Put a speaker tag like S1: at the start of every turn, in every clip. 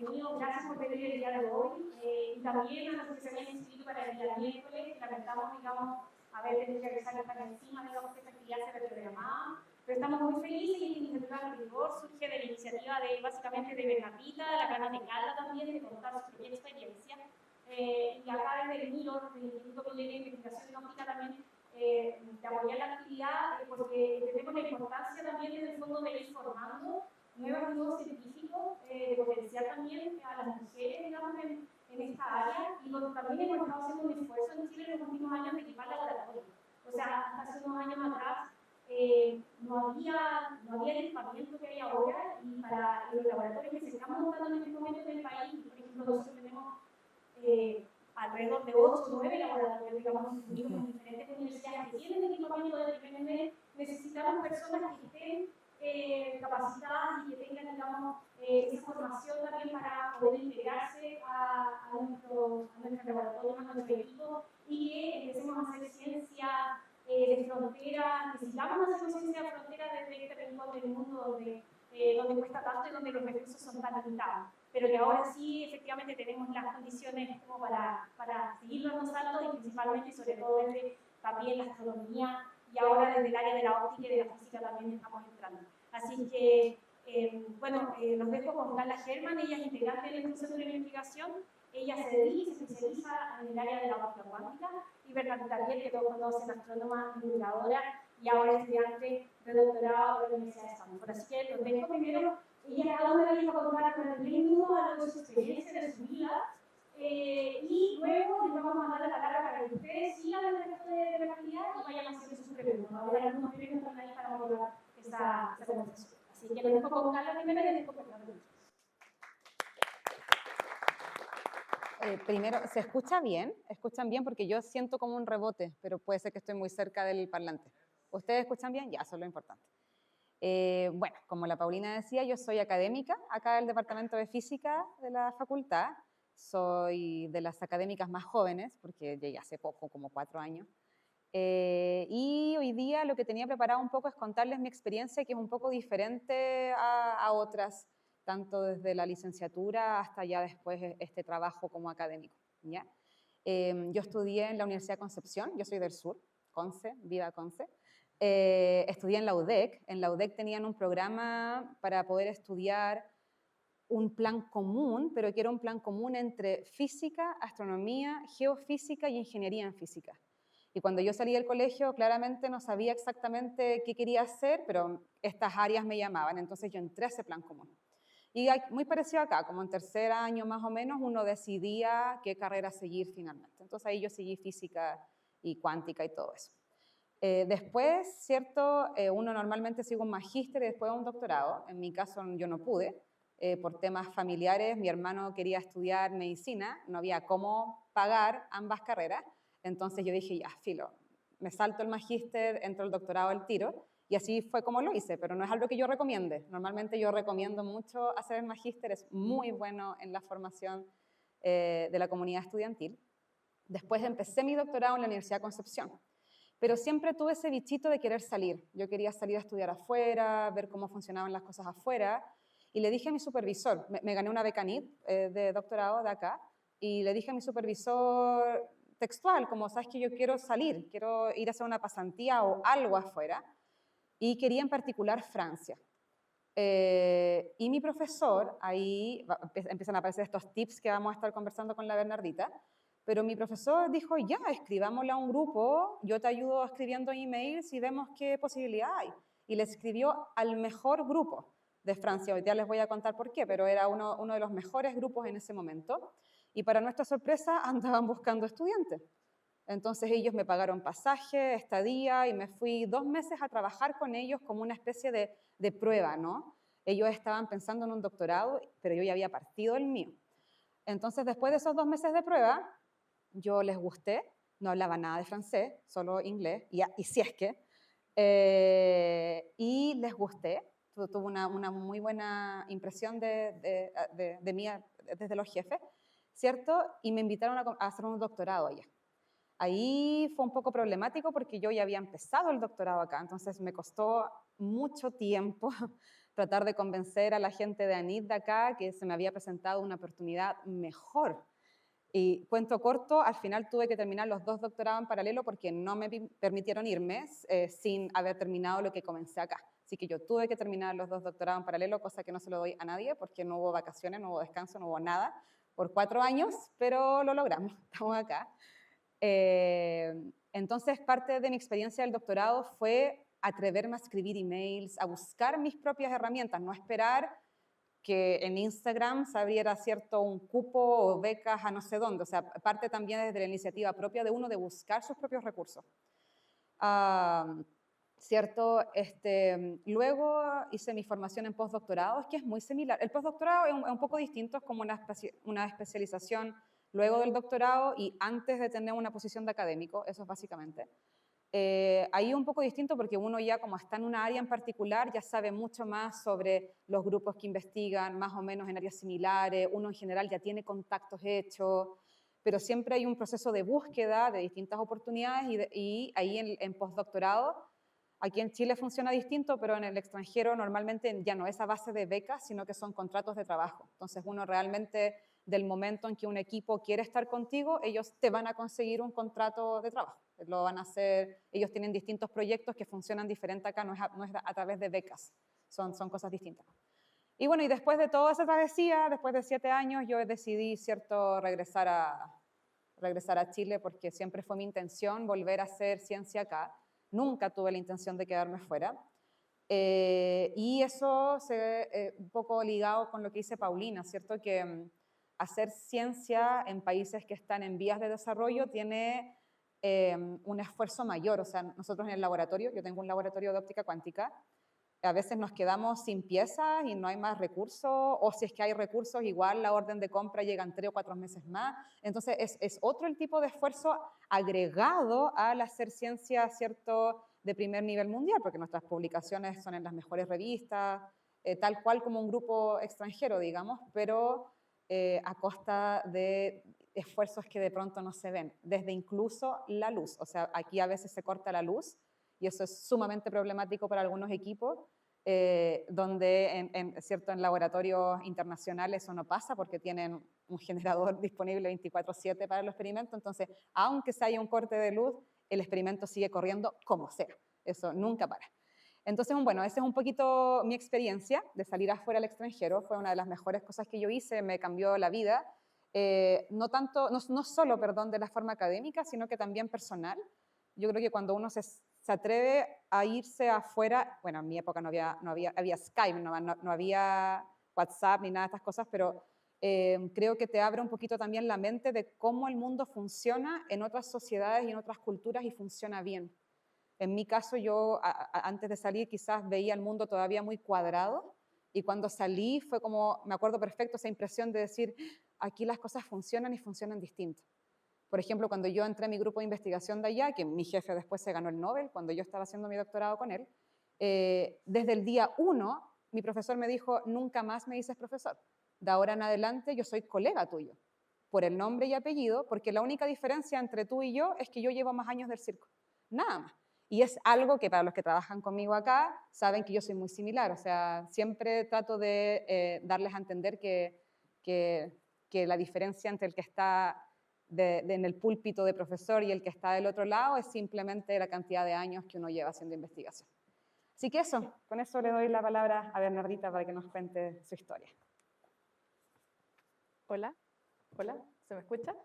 S1: bienvenido, gracias por venir el día de hoy. Y también a los que se habían inscrito para el día miércoles, lamentamos, digamos, haber tenido que regresar para encima, digamos, que esta actividad se reprogramaba. Pero estamos muy felices y esta iniciativa de rigor surge de la iniciativa de, básicamente, de Bernardita, de la Cana de Calda también, de contar su propia experiencia. Y acá desde el MILO, del Instituto Milenio de Investigación en Óptica también, de apoyar la actividad, porque entendemos la importancia también desde el fondo de ir formando nuevos científicos, de potenciar también a las mujeres, digamos, en esta área, y también hemos estado haciendo un esfuerzo en Chile en los últimos años de equipar laboratorios. O sea, hasta hace unos años atrás no había el equipamiento que hay ahora, y para los laboratorios que se están montando en este momento en el país, por ejemplo, nosotros tenemos alrededor de 8 o 9 laboratorios, digamos, distribuidos en diferentes universidades que tienen equipamiento de primer nivel. Necesitamos personas que estén capacitadas y que tengan, digamos, esa formación también para poder integrarse a nuestro laboratorio, a nuestro equipo, y que empecemos a hacer ciencia de frontera. Necesitamos hacer ciencia de frontera desde este rincón del mundo donde cuesta tanto y donde los recursos son tan limitados, pero que ahora sí efectivamente tenemos las condiciones como para seguir dando saltos, y principalmente y sobre todo desde también la astronomía, y ahora desde el área de la óptica y de la física también estamos entrando. Así que, bueno, los dejo con Carla Herman. Ella es integrante del Centro de Investigación. Ella se dedica y se especializa en el área de la óptica cuántica, y Bernardita Ariel, que todos conocen, astrónoma, divulgadora, y ahora estudiante de doctorado de la Universidad de Stanford. Así que los dejo primero. Ella, cada una de ellas va a contar con el minuto algo de su experiencia, de su vida, y luego les vamos a dar la palabra para que ustedes sigan el resto de la actividad y vayan haciendo sus preguntas. Va a haber algunos premios también ahí para motivar esa conversación. Así que los dejo con Carla primero y les dejo con Carla.
S2: Primero, ¿se escucha bien? ¿Escuchan bien? Porque yo siento como un rebote, pero puede ser que estoy muy cerca del parlante. ¿Ustedes escuchan bien? Ya, eso es lo importante. Bueno, como la Paulina decía, yo soy académica acá del Departamento de Física de la facultad. Soy de las académicas más jóvenes, porque llegué hace poco, como 4 años. Y hoy día lo que tenía preparado un poco es contarles mi experiencia, que es un poco diferente a otras, tanto desde la licenciatura hasta ya después este trabajo como académico, ¿ya? Yo estudié en la Universidad de Concepción, yo soy del sur, Conce, viva Conce. Estudié en la UDEC. En la UDEC tenían un programa para poder estudiar un plan común, pero que era un plan común entre física, astronomía, geofísica y ingeniería en física. Y cuando yo salí del colegio, claramente no sabía exactamente qué quería hacer, pero estas áreas me llamaban, entonces yo entré a ese plan común. Y muy parecido acá, como en tercer año más o menos, uno decidía qué carrera seguir finalmente. Entonces ahí yo seguí física y cuántica y todo eso. Después, ¿cierto? Uno normalmente sigue un magíster y después un doctorado. En mi caso yo no pude, por temas familiares. Mi hermano quería estudiar medicina, no había cómo pagar ambas carreras. Entonces yo dije, ya, filo, me salto el magíster, entro al doctorado al tiro. Y así fue como lo hice, pero no es algo que yo recomiende. Normalmente yo recomiendo mucho hacer el magíster, es muy bueno en la formación de la comunidad estudiantil. Después empecé mi doctorado en la Universidad de Concepción, pero siempre tuve ese bichito de querer salir. Yo quería salir a estudiar afuera, ver cómo funcionaban las cosas afuera, y le dije a mi supervisor, me gané una beca NIT de doctorado de acá, y le dije a mi supervisor textual, como, sabes que yo quiero salir, quiero ir a hacer una pasantía o algo afuera, y quería en particular Francia. Y mi profesor, ahí empiezan a aparecer estos tips que vamos a estar conversando con la Bernardita, pero mi profesor dijo, ya, escribámosle a un grupo, yo te ayudo escribiendo emails y vemos qué posibilidad hay. Y le escribió al mejor grupo de Francia. Hoy día les voy a contar por qué, pero era uno de los mejores grupos en ese momento. Y para nuestra sorpresa andaban buscando estudiantes. Entonces ellos me pagaron pasaje, estadía, y me fui 2 meses a trabajar con ellos como una especie de prueba, ¿no? Ellos estaban pensando en un doctorado, pero yo ya había partido el mío. Entonces, después de esos 2 meses de prueba, yo les gusté, no hablaba nada de francés, solo inglés, y si es que, y les gusté, tuve una muy buena impresión de mí desde los jefes, ¿cierto? Y me invitaron a hacer un doctorado allá. Ahí fue un poco problemático porque yo ya había empezado el doctorado acá, entonces me costó mucho tiempo tratar de convencer a la gente de ANIT de acá que se me había presentado una oportunidad mejor. Y cuento corto, al final tuve que terminar los 2 doctorados en paralelo porque no me permitieron irme sin haber terminado lo que comencé acá. Así que yo tuve que terminar los 2 doctorados en paralelo, cosa que no se lo doy a nadie porque no hubo vacaciones, no hubo descanso, no hubo nada por 4 años, pero lo logramos, estamos acá. Entonces, parte de mi experiencia del doctorado fue atreverme a escribir emails, a buscar mis propias herramientas, no esperar que en Instagram se abriera cierto un cupo o becas a no sé dónde, o sea, parte también desde la iniciativa propia de uno de buscar sus propios recursos. ¿Cierto? Luego hice mi formación en postdoctorado, que es muy similar. El postdoctorado es un poco distinto, es como una especialización luego del doctorado y antes de tener una posición de académico, eso es básicamente. Ahí un poco distinto porque uno ya como está en una área en particular ya sabe mucho más sobre los grupos que investigan, más o menos en áreas similares, uno en general ya tiene contactos hechos, pero siempre hay un proceso de búsqueda de distintas oportunidades y ahí en postdoctorado, aquí en Chile funciona distinto, pero en el extranjero normalmente ya no es a base de becas, sino que son contratos de trabajo. Entonces uno realmente del momento en que un equipo quiere estar contigo, ellos te van a conseguir un contrato de trabajo. Lo van a hacer, ellos tienen distintos proyectos que funcionan diferente acá, no es a través de becas, son cosas distintas. Y bueno, y después de toda esa travesía, después de 7 años, yo decidí, ¿cierto?, regresar a Chile porque siempre fue mi intención volver a hacer ciencia acá. Nunca tuve la intención de quedarme fuera. Y eso un poco ligado con lo que dice Paulina, ¿cierto?, que hacer ciencia en países que están en vías de desarrollo tiene un esfuerzo mayor. O sea, nosotros en el laboratorio, yo tengo un laboratorio de óptica cuántica, a veces nos quedamos sin piezas y no hay más recursos, o si es que hay recursos, igual la orden de compra llega en 3 o 4 meses más. Entonces, es otro el tipo de esfuerzo agregado al hacer ciencia, ¿cierto?, de primer nivel mundial, porque nuestras publicaciones son en las mejores revistas, tal cual como un grupo extranjero, digamos, pero a costa de esfuerzos que de pronto no se ven, desde incluso la luz. O sea, aquí a veces se corta la luz, y eso es sumamente problemático para algunos equipos, donde ¿cierto?, en laboratorios internacionales eso no pasa porque tienen un generador disponible 24/7 para el experimento, entonces aunque se haya un corte de luz, el experimento sigue corriendo como sea, eso nunca para. Entonces, bueno, esa es un poquito mi experiencia de salir afuera al extranjero, fue una de las mejores cosas que yo hice, me cambió la vida, no solo, perdón, de la forma académica, sino que también personal. Yo creo que cuando uno se atreve a irse afuera, bueno, en mi época había Skype, no había WhatsApp ni nada de estas cosas, pero creo que te abre un poquito también la mente de cómo el mundo funciona en otras sociedades y en otras culturas y funciona bien. En mi caso, yo antes de salir quizás veía el mundo todavía muy cuadrado y cuando salí fue como, me acuerdo perfecto esa impresión de decir, aquí las cosas funcionan y funcionan distinto. Por ejemplo, cuando yo entré a mi grupo de investigación de allá, que mi jefe después se ganó el Nobel, cuando yo estaba haciendo mi doctorado con él, desde el día 1, mi profesor me dijo, nunca más me dices profesor. De ahora en adelante yo soy colega tuyo, por el nombre y apellido, porque la única diferencia entre tú y yo es que yo llevo más años del circo. Nada más. Y es algo que para los que trabajan conmigo acá, saben que yo soy muy similar. O sea, siempre trato de darles a entender que la diferencia entre el que está en el púlpito de profesor y el que está del otro lado es simplemente la cantidad de años que uno lleva haciendo investigación. Así que eso, con eso le doy la palabra a Bernardita para que nos cuente su historia.
S3: Hola, hola, ¿se me escucha?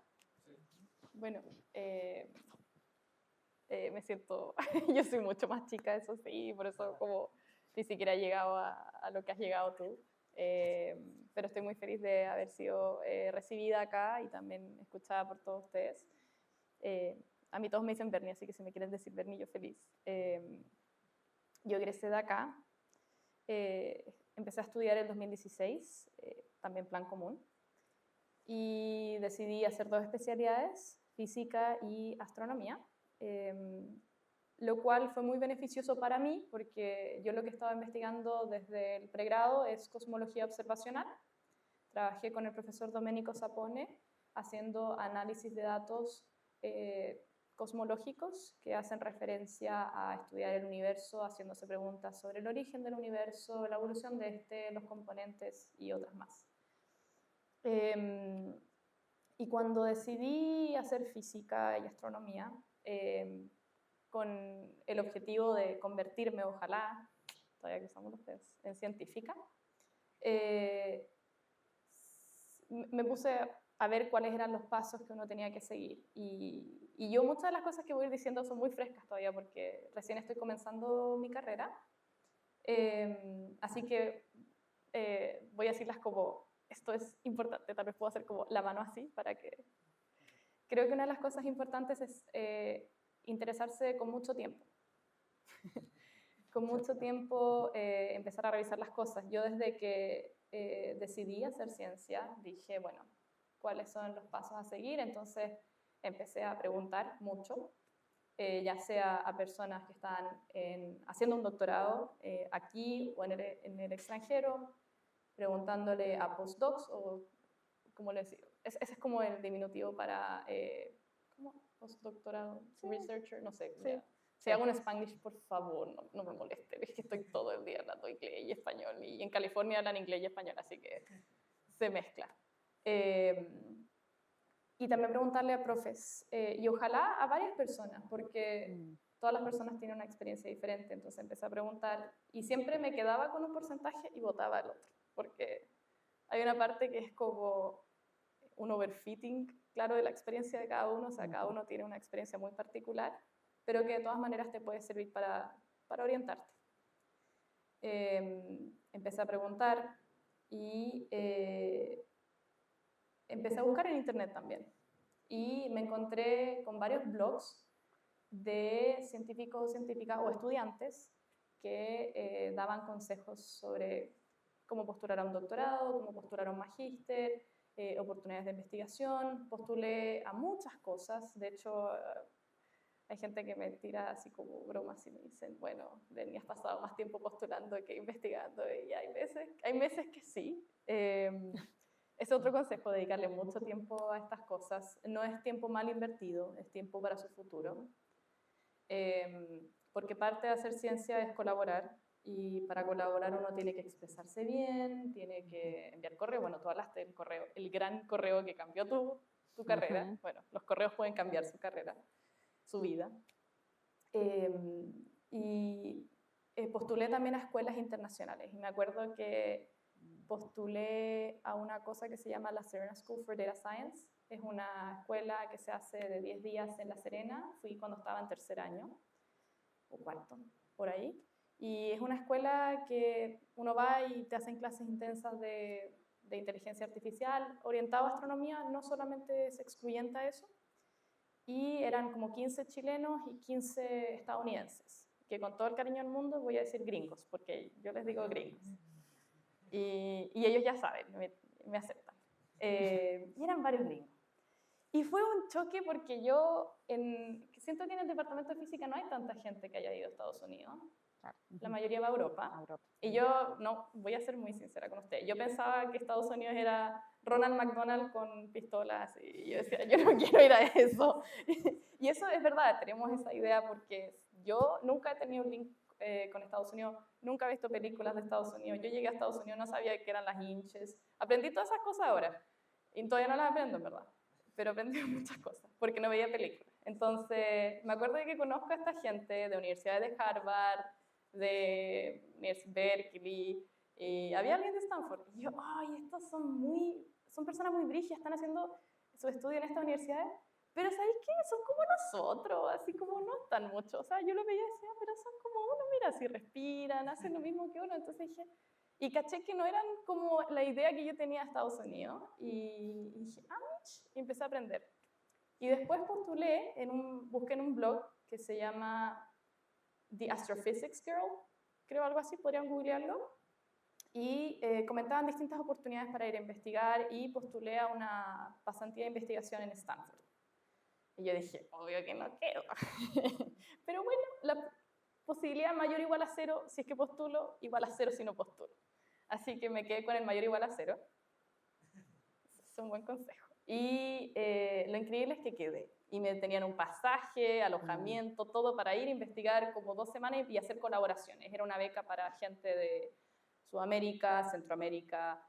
S3: Sí. Bueno, me siento, yo soy mucho más chica, eso sí, por eso como ni siquiera he llegado a lo que has llegado tú. Pero estoy muy feliz de haber sido recibida acá y también escuchada por todos ustedes. A mí todos me dicen Bernie, así que si me quieren decir Bernie, yo feliz. Yo egresé de acá, empecé a estudiar en 2016, también plan común, y decidí hacer 2 especialidades, física y astronomía, lo cual fue muy beneficioso para mí porque yo lo que estaba investigando desde el pregrado es cosmología observacional. Trabajé con el profesor Domenico Sapone haciendo análisis de datos cosmológicos que hacen referencia a estudiar el universo, haciéndose preguntas sobre el origen del universo, la evolución de este, los componentes y otras más. Y cuando decidí hacer física y astronomía, con el objetivo de convertirme, ojalá, todavía cruzamos los dedos, en científica, me puse a ver cuáles eran los pasos que uno tenía que seguir. Y yo muchas de las cosas que voy a ir diciendo son muy frescas todavía porque recién estoy comenzando mi carrera. Así que voy a decirlas como, esto es importante, tal vez puedo hacer como la mano así para que... Creo que una de las cosas importantes es interesarse con mucho tiempo. Con mucho tiempo empezar a revisar las cosas. Yo desde que decidí hacer ciencia, dije, bueno, ¿cuáles son los pasos a seguir? Entonces empecé a preguntar mucho, ya sea a personas que están haciendo un doctorado aquí o en el extranjero, preguntándole a postdocs o, ¿cómo les digo? Ese es como el diminutivo para, ¿cómo? Postdoctorado, sí. Researcher, no sé. Sí. Si hago un Spanglish, por favor, no me moleste, es que estoy todo el día hablando inglés y español, y en California hablan inglés y español, así que se mezcla. Y también preguntarle a profes, y ojalá a varias personas, porque todas las personas tienen una experiencia diferente, entonces empecé a preguntar, y siempre me quedaba con un porcentaje y votaba el otro, porque hay una parte que es como un overfitting, claro, de la experiencia de cada uno, o sea, cada uno tiene una experiencia muy particular, pero que de todas maneras te puede servir para orientarte. Empecé a preguntar y empecé a buscar en internet también. Y me encontré con varios blogs de científicos, científicas o estudiantes que daban consejos sobre cómo postular a un doctorado, cómo postular a un magíster, oportunidades de investigación. Postulé a muchas cosas, de hecho... Hay gente que me tira así como bromas y me dicen, bueno, Lenny, has pasado más tiempo postulando que investigando, y hay meses que sí. Es otro consejo, dedicarle mucho tiempo a estas cosas. No es tiempo mal invertido, es tiempo para su futuro. Porque parte de hacer ciencia es colaborar, y para colaborar uno tiene que expresarse bien, tiene que enviar correo. Bueno, tú hablaste del correo, el gran correo que cambió tu carrera. Bueno, los correos pueden cambiar su carrera, su vida. Y postulé también a escuelas internacionales. Y me acuerdo que postulé a una cosa que se llama La Serena School for Data Science. Es una escuela que se hace de 10 días en La Serena. Fui cuando estaba en tercer año, o cuarto, por ahí. Y es una escuela que uno va y te hacen clases intensas de inteligencia artificial, orientado a astronomía, no solamente es excluyente a eso. Y eran como 15 chilenos y 15 estadounidenses, que con todo el cariño del mundo voy a decir gringos, porque yo les digo gringos. Y ellos ya saben, me aceptan. Y eran varios gringos. Y fue un choque porque yo siento que en el departamento de física no hay tanta gente que haya ido a Estados Unidos. La mayoría va a Europa. Y yo, no, voy a ser muy sincera con usted, yo pensaba que Estados Unidos era Ronald McDonald con pistolas, y yo decía, yo no quiero ir a eso. Y eso es verdad, tenemos esa idea porque yo nunca he tenido un link con Estados Unidos, nunca he visto películas de Estados Unidos. Yo llegué a Estados Unidos, no sabía qué eran las hinches, aprendí todas esas cosas ahora, y todavía no las aprendo, en verdad, pero aprendí muchas cosas, porque no veía películas. Entonces, me acuerdo de que conozco a esta gente de universidades de Harvard, de Berkeley, y había alguien de Stanford, y yo, ay, estos son personas muy brígidas, están haciendo su estudio en esta universidad, pero ¿sabéis qué? Son como nosotros, así como no están mucho, o sea, yo lo veía y decía, pero son como uno, mira, si respiran, hacen lo mismo que uno, entonces dije, y caché que no eran como la idea que yo tenía de Estados Unidos, y dije, y empecé a aprender. Y después postulé, busqué en un blog que se llama The Astrophysics Girl, creo algo así, podrían googlearlo, y comentaban distintas oportunidades para ir a investigar, y postulé a una pasantía de investigación en Stanford. Y yo dije, obvio que no quedo. Pero bueno, la posibilidad mayor igual a 0 si es que postulo, igual a 0 si no postulo. Así que me quedé con el mayor igual a 0. Es un buen consejo. Y lo increíble es que quedé. y me tenían un pasaje, alojamiento, todo para ir a investigar como 2 semanas y hacer colaboraciones. Era una beca para gente de Sudamérica, Centroamérica,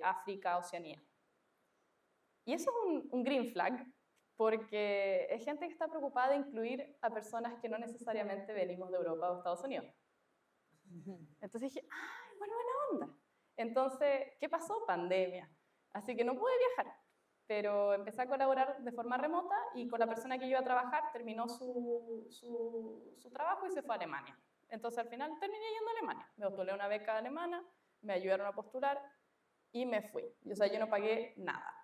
S3: África, Oceanía. Y eso es un green flag, porque es gente que está preocupada de incluir a personas que no necesariamente venimos de Europa o Estados Unidos. Entonces dije, ¡ay, buena onda! Entonces, ¿qué pasó? Pandemia. Así que no pude viajar, pero empecé a colaborar de forma remota y con la persona que yo iba a trabajar terminó su trabajo y se fue a Alemania. Entonces al final terminé yendo a Alemania. Me postulé una beca alemana, me ayudaron a postular y me fui. O sea, yo no pagué nada.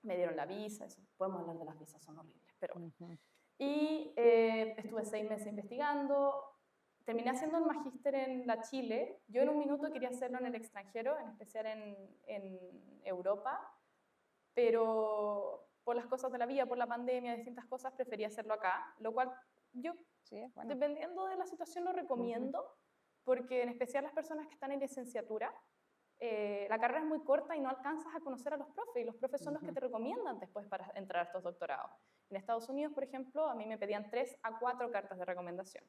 S3: Me dieron la visa, eso. Podemos hablar de las visas, son horribles, pero bueno. Y estuve 6 meses investigando. Terminé haciendo el magíster en la Chile. Yo en un minuto quería hacerlo en el extranjero, en especial en Europa, pero por las cosas de la vida, por la pandemia, distintas cosas, preferí hacerlo acá, lo cual yo, dependiendo de la situación, lo recomiendo, porque en especial las personas que están en licenciatura, la carrera es muy corta y no alcanzas a conocer a los profes, y los profes son los que te recomiendan después para entrar a estos doctorados. En Estados Unidos, por ejemplo, a mí me pedían 3 a 4 cartas de recomendación.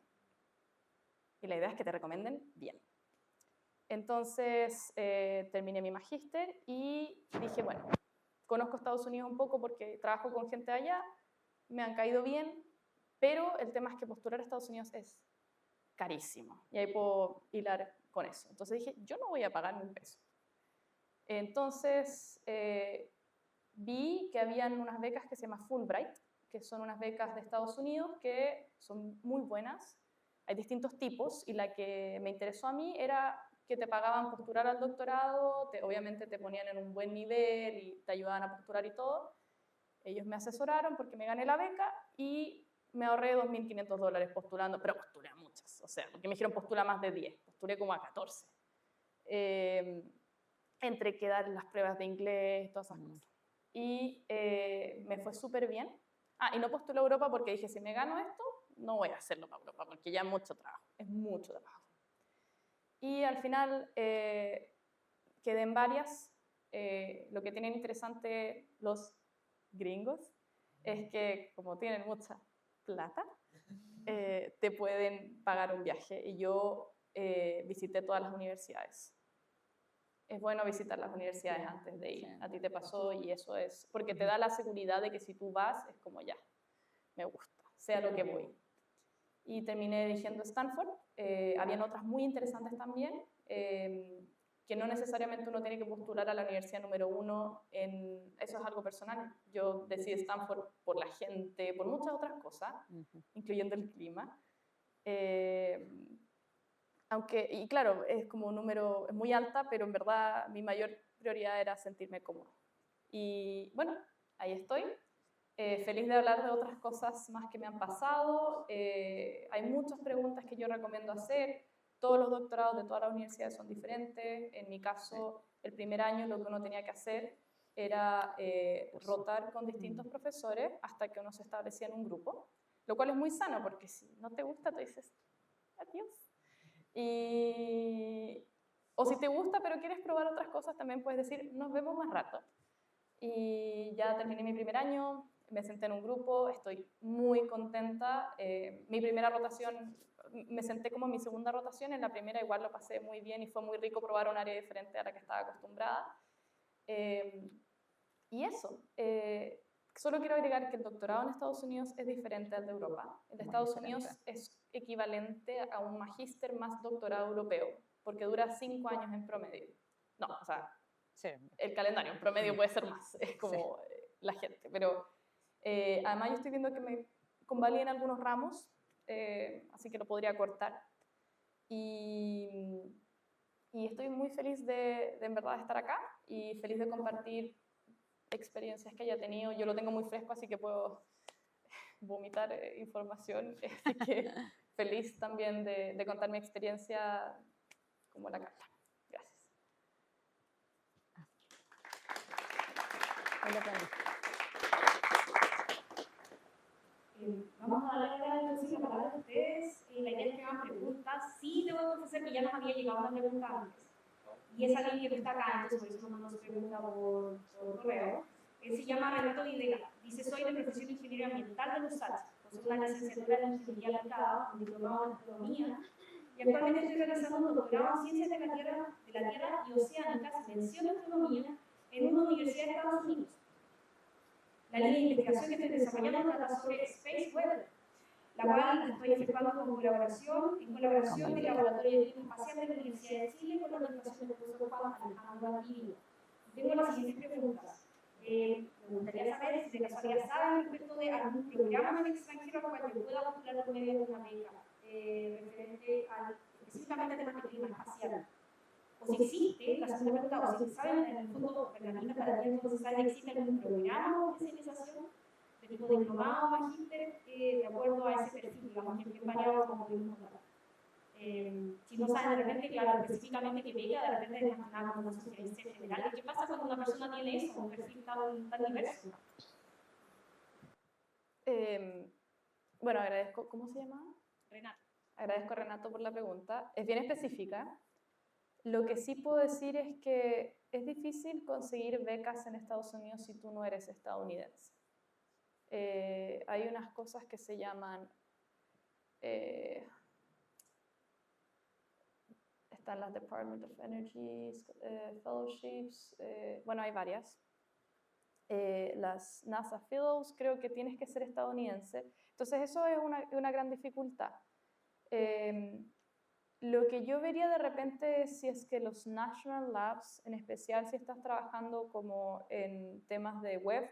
S3: Y la idea es que te recomienden bien. Entonces, terminé mi magíster y dije, bueno, conozco Estados Unidos un poco porque trabajo con gente allá, me han caído bien, pero el tema es que postular a Estados Unidos es carísimo. Y ahí puedo hilar con eso. Entonces dije, yo no voy a pagar un peso. Entonces, vi que habían unas becas que se llaman Fulbright, que son unas becas de Estados Unidos que son muy buenas. Hay distintos tipos y la que me interesó a mí era que te pagaban postular al doctorado, obviamente te ponían en un buen nivel y te ayudaban a postular y todo. Ellos me asesoraron porque me gané la beca y me ahorré $2.500 postulando, pero postulé a muchas, o sea, porque me dijeron postula más de 10, postulé como a 14. Entre que dar las pruebas de inglés, todas esas cosas. Y me fue súper bien. Y no postulé a Europa porque dije, si me gano esto, no voy a hacerlo para Europa, porque ya es mucho trabajo, es mucho trabajo. Y al final quedé en varias. Lo que tienen interesante los gringos es que como tienen mucha plata, te pueden pagar un viaje. Y yo visité todas las universidades. Es bueno visitar las universidades antes de ir. A ti te pasó y eso es, porque te da la seguridad de que si tú vas, es como ya, me gusta, sea lo que voy. Y terminé eligiendo Stanford. Habían otras muy interesantes también, que no necesariamente uno tiene que postular a la universidad número 1, eso es algo personal. Yo decidí Stanford por la gente, por muchas otras cosas, incluyendo el clima. Aunque, y claro, es como un número, es muy alta, pero en verdad mi mayor prioridad era sentirme cómoda. Y bueno, ahí estoy. Feliz de hablar de otras cosas más que me han pasado. Hay muchas preguntas que yo recomiendo hacer. Todos los doctorados de todas las universidades son diferentes. En mi caso, el primer año lo que uno tenía que hacer era rotar con distintos profesores hasta que uno se establecía en un grupo, lo cual es muy sano porque si no te gusta, te dices adiós. O si te gusta pero quieres probar otras cosas, también puedes decir nos vemos más rato. Y ya terminé mi primer año, me senté en un grupo, estoy muy contenta. Mi primera rotación, me senté como en mi segunda rotación, en la primera igual lo pasé muy bien y fue muy rico probar un área diferente a la que estaba acostumbrada. Y eso, solo quiero agregar que el doctorado en Estados Unidos es diferente al de Europa. El de Estados Unidos es equivalente a un magíster más doctorado europeo, porque dura 5 años en promedio. No, o sea,
S2: sí,
S3: el calendario, en promedio puede ser más, es como la gente, pero además yo estoy viendo que me convaliden algunos ramos, así que lo podría cortar. Y estoy muy feliz de en verdad estar acá y feliz de compartir experiencias que haya tenido. Yo lo tengo muy fresco, así que puedo vomitar información, así que feliz también de contar mi experiencia como la Carla. Gracias.
S1: Vamos a darle entonces la palabra a ustedes. La idea es que hagan preguntas. Sí, debo confesar que ya nos había llegado una pregunta antes. Y es alguien que no está acá, entonces por eso nos mandó su pregunta por correo. Él se llama Renato Videla. Dice, soy de profesión de ingeniero ambiental de los Sánchez. Poseo una licenciatura en ingeniería aplicada, un diplomado en astronomía, y actualmente estoy realizando un doctorado en ciencias de la Tierra y oceánicas, mención astronomía, en una universidad de Estados Unidos. La línea de investigación que estoy desarrollando trata sobre Space Weather, la cual la estoy efectuando en colaboración del Laboratorio de Clima Espacial de la Universidad de Chile con la organización del profesor Juan Alejandro Valdivia. Tengo las siguientes preguntas. Me gustaría saber si de casualidad saben respecto de algún programa en el extranjero al cual yo pueda postular por medio de una beca referente específicamente al tema de clima espacial. O si existe, la segunda pregunta, o si saben, en el fondo, Bernardina, para ti entonces saben, ¿existe algún programa de especialización de tipo diplomado, magíster, de acuerdo a ese perfil, digamos, que es bien variado como pudimos notar? Si no saben de repente, claro, específicamente qué beca, de repente es nada como una sugerencia general. ¿Qué pasa cuando una persona tiene eso, un perfil tan diverso?
S3: Bueno, agradezco, ¿cómo se llama?
S1: Renato.
S3: Agradezco a Renato por la pregunta. Es bien específica. Lo que sí puedo decir es que es difícil conseguir becas en Estados Unidos si tú no eres estadounidense. Hay unas cosas que se llaman, están las Department of Energy Fellowships, bueno, hay varias. Las NASA Fellows, creo que tienes que ser estadounidense. Entonces eso es una gran dificultad. Lo que yo vería de repente es si es que los National Labs, en especial si estás trabajando como en temas de web,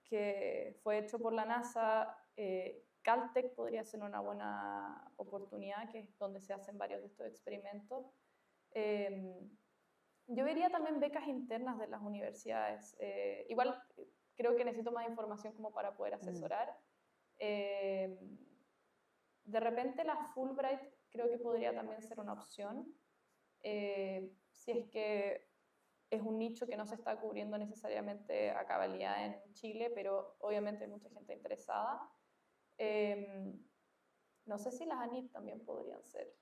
S3: que fue hecho por la NASA, Caltech podría ser una buena oportunidad, que es donde se hacen varios de estos experimentos. Yo vería también becas internas de las universidades. Igual creo que necesito más información como para poder asesorar. De repente la Fulbright creo que podría también ser una opción, si es que es un nicho que no se está cubriendo necesariamente a cabalidad en Chile, pero obviamente hay mucha gente interesada. No sé si las ANIT también podrían ser.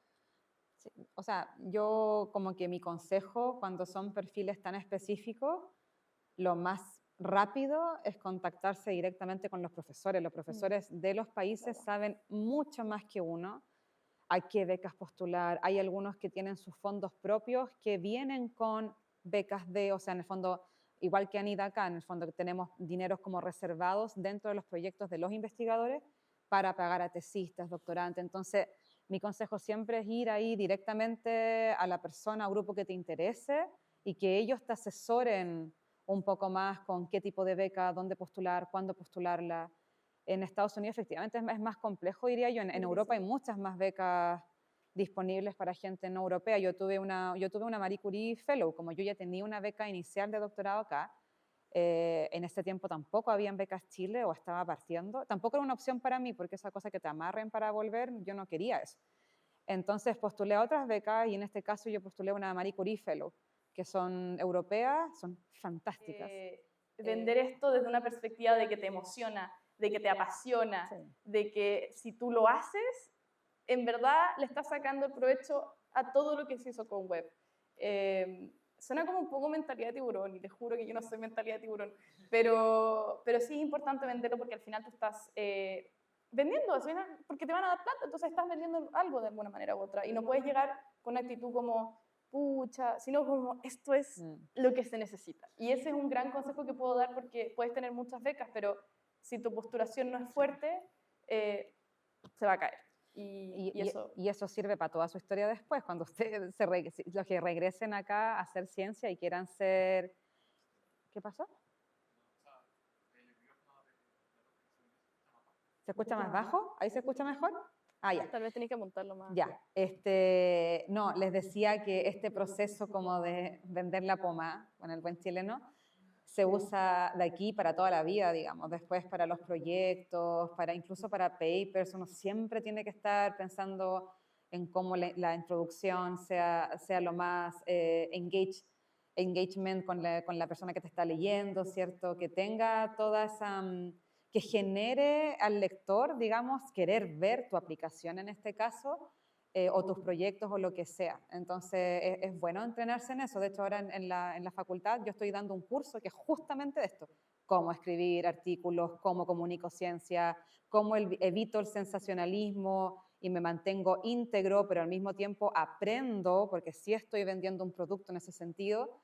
S2: Sí, o sea, yo como que mi consejo cuando son perfiles tan específicos, lo más rápido es contactarse directamente con los profesores. Los profesores de los países saben mucho más que uno a qué becas postular. Hay algunos que tienen sus fondos propios que vienen con becas o sea, en el fondo, igual que Anida acá, en el fondo tenemos dineros como reservados dentro de los proyectos de los investigadores para pagar a tesistas, doctorantes. Entonces, mi consejo siempre es ir ahí directamente a la persona, al grupo que te interese y que ellos te asesoren un poco más con qué tipo de beca, dónde postular, cuándo postularla. En Estados Unidos efectivamente es más complejo, diría yo. En Europa hay muchas más becas disponibles para gente no europea. Yo tuve una Marie Curie Fellow, como yo ya tenía una beca inicial de doctorado acá. En ese tiempo tampoco habían becas Chile o estaba partiendo. Tampoco era una opción para mí, porque esa cosa que te amarren para volver, yo no quería eso. Entonces postulé a otras becas y en este caso yo postulé una Marie Curie Fellow, que son europeas, son fantásticas.
S3: Vender esto desde una perspectiva de que te emociona, de que te apasiona, sí, de que si tú lo haces, en verdad le estás sacando el provecho a todo lo que se hizo con web. Suena como un poco mentalidad de tiburón, y te juro que yo no soy mentalidad de tiburón, pero sí es importante venderlo porque al final tú estás vendiendo, porque te van a dar plata, entonces estás vendiendo algo de alguna manera u otra, y no puedes llegar con una actitud como, pucha, sino como, esto es lo que se necesita. Y ese es un gran consejo que puedo dar porque puedes tener muchas becas, pero si tu postulación no es fuerte, se va a caer.
S2: Y eso sirve para toda su historia después, cuando ustedes los que regresen acá a hacer ciencia y quieran ser... ¿Qué pasó? ¿Se escucha más bajo? ¿Ahí se escucha mejor? Ah, ya.
S3: Tal vez tenéis que montarlo más.
S2: Ya, no, les decía que este proceso como de vender la pomada, con el buen chileno, se usa de aquí para toda la vida, digamos, después para los proyectos, incluso para papers, uno siempre tiene que estar pensando en cómo la introducción sea lo más engagement con la persona que te está leyendo, ¿cierto? Que tenga toda esa... que genere al lector, digamos, querer ver tu aplicación en este caso, o tus proyectos o lo que sea. Entonces, es bueno entrenarse en eso. De hecho, ahora en la facultad yo estoy dando un curso que es justamente de esto, cómo escribir artículos, cómo comunico ciencia, cómo evito el sensacionalismo y me mantengo íntegro, pero al mismo tiempo aprendo, porque sí estoy vendiendo un producto en ese sentido,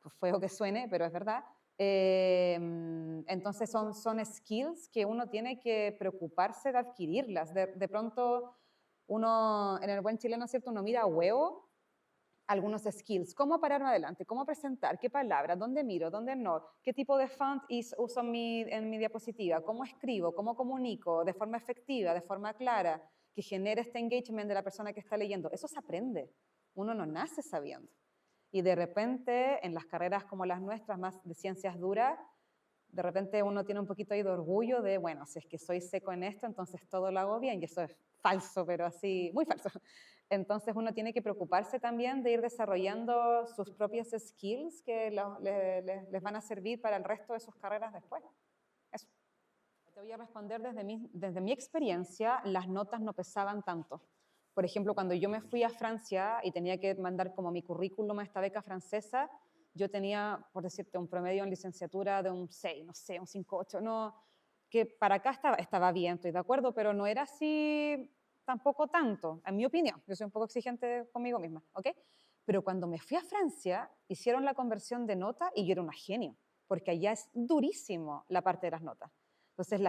S2: pues feo que suene, pero es verdad. Entonces son skills que uno tiene que preocuparse de adquirirlas. De pronto uno, en el buen chileno, ¿cierto? Uno mira a huevo algunos skills, cómo pararme adelante, cómo presentar, qué palabras, dónde miro, dónde no, qué tipo de font uso en mi diapositiva, cómo escribo, cómo comunico de forma efectiva, de forma clara, que genere este engagement de la persona que está leyendo. Eso se aprende, uno no nace sabiendo. Y de repente, en las carreras como las nuestras, más de ciencias duras, de repente uno tiene un poquito ahí de orgullo de, bueno, si es que soy seco en esto, entonces todo lo hago bien, y eso es falso, pero así, muy falso. Entonces uno tiene que preocuparse también de ir desarrollando sus propias skills que les van a servir para el resto de sus carreras después. Eso. Te voy a responder desde mi experiencia, las notas no pesaban tanto. Por ejemplo, cuando yo me fui a Francia y tenía que mandar como mi currículum a esta beca francesa, yo tenía, por decirte, un promedio en licenciatura de un 6, no sé, un 5,8, no, que para acá estaba bien, estoy de acuerdo, pero no era así tampoco tanto, en mi opinión. Yo soy un poco exigente conmigo misma, ¿ok? Pero cuando me fui a Francia, hicieron la conversión de nota y yo era una genio, porque allá es durísimo la parte de las notas. Entonces,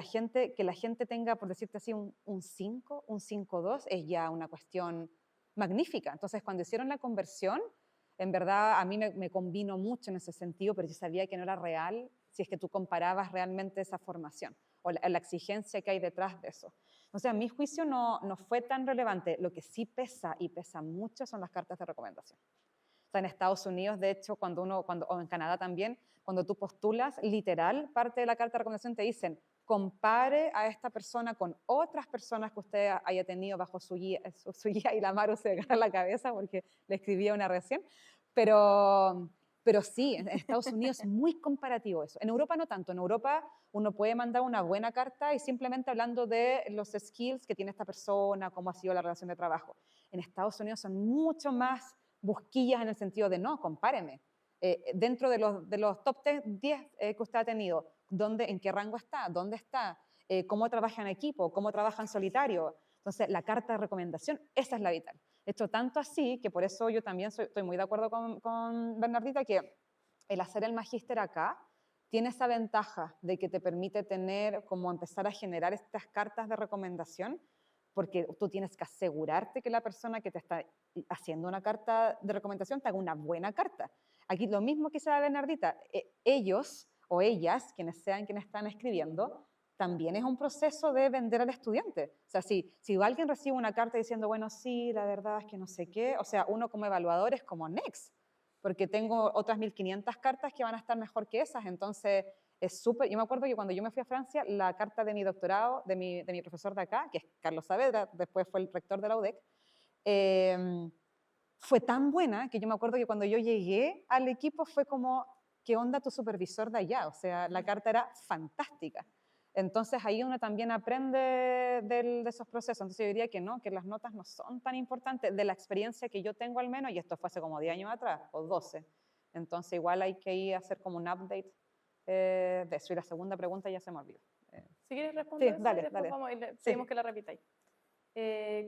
S2: que la gente tenga, por decirte así, un 5, un 5,2, es ya una cuestión magnífica. Entonces, cuando hicieron la conversión, en verdad a mí me convino mucho en ese sentido, pero yo sabía que no era real si es que tú comparabas realmente esa formación o la exigencia que hay detrás de eso. O sea, a mi juicio no fue tan relevante. Lo que sí pesa y pesa mucho son las cartas de recomendación. O sea, en Estados Unidos, de hecho, o en Canadá también, cuando tú postulas, literal, parte de la carta de recomendación te dicen, compare a esta persona con otras personas que usted haya tenido bajo su guía, y la Maru se agarra la cabeza porque le escribía una recién, pero sí, en Estados Unidos es muy comparativo eso. En Europa no tanto, en Europa uno puede mandar una buena carta y simplemente hablando de los skills que tiene esta persona, cómo ha sido la relación de trabajo. En Estados Unidos son mucho más busquillas en el sentido de, no, compáreme. Dentro de los top 10 que usted ha tenido, ¿en qué rango está? ¿Dónde está? ¿Cómo trabaja en equipo? ¿Cómo trabaja en solitario? Entonces, la carta de recomendación, esa es la vital. De hecho, tanto así que por eso yo también estoy muy de acuerdo con Bernardita que el hacer el magíster acá tiene esa ventaja de que te permite empezar a generar estas cartas de recomendación, porque tú tienes que asegurarte que la persona que te está haciendo una carta de recomendación te haga una buena carta. Aquí lo mismo que sea Bernardita, ellos o ellas, quienes están escribiendo, también es un proceso de vender al estudiante. O sea, si alguien recibe una carta diciendo, bueno, sí, la verdad es que no sé qué, o sea, uno como evaluador es como next, porque tengo otras 1500 cartas que van a estar mejor que esas, entonces es súper. Yo me acuerdo que cuando yo me fui a Francia, la carta de mi doctorado, de mi profesor de acá, que es Carlos Saavedra, después fue el rector de la UDEC, fue tan buena que yo me acuerdo que cuando yo llegué al equipo fue como, ¿qué onda tu supervisor de allá? O sea, la carta era fantástica. Entonces ahí uno también aprende de esos procesos. Entonces yo diría que no, que las notas no son tan importantes de la experiencia que yo tengo al menos, y esto fue hace como 10 años atrás, o 12. Entonces igual hay que ir a hacer como un update de eso. Y la segunda pregunta ya se me olvidó.
S3: Si quieres responder,
S2: sí, dale,
S3: después
S2: dale.
S3: vamos y pedimos que la repitáis.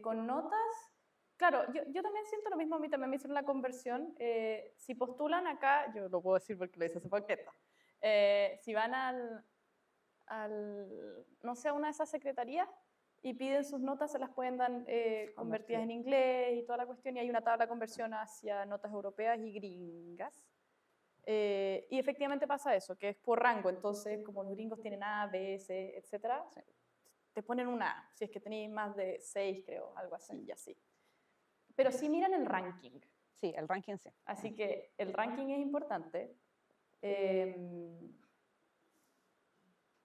S3: Con notas, claro, yo también siento lo mismo, a mí también me hicieron la conversión. Si postulan acá, yo lo puedo decir porque lo hice hace poquito, si van no sé, a una de esas secretarías y piden sus notas, se las pueden dar convertidas en inglés y toda la cuestión, y hay una tabla de conversión hacia notas europeas y gringas. Y efectivamente pasa eso, que es por rango, entonces como los gringos tienen A, B, C, etc., te ponen una A, si es que tenéis más de 6, creo, algo así, y así. Pero sí miran el ranking.
S2: Sí, el ranking sí.
S3: Así que el ranking es importante.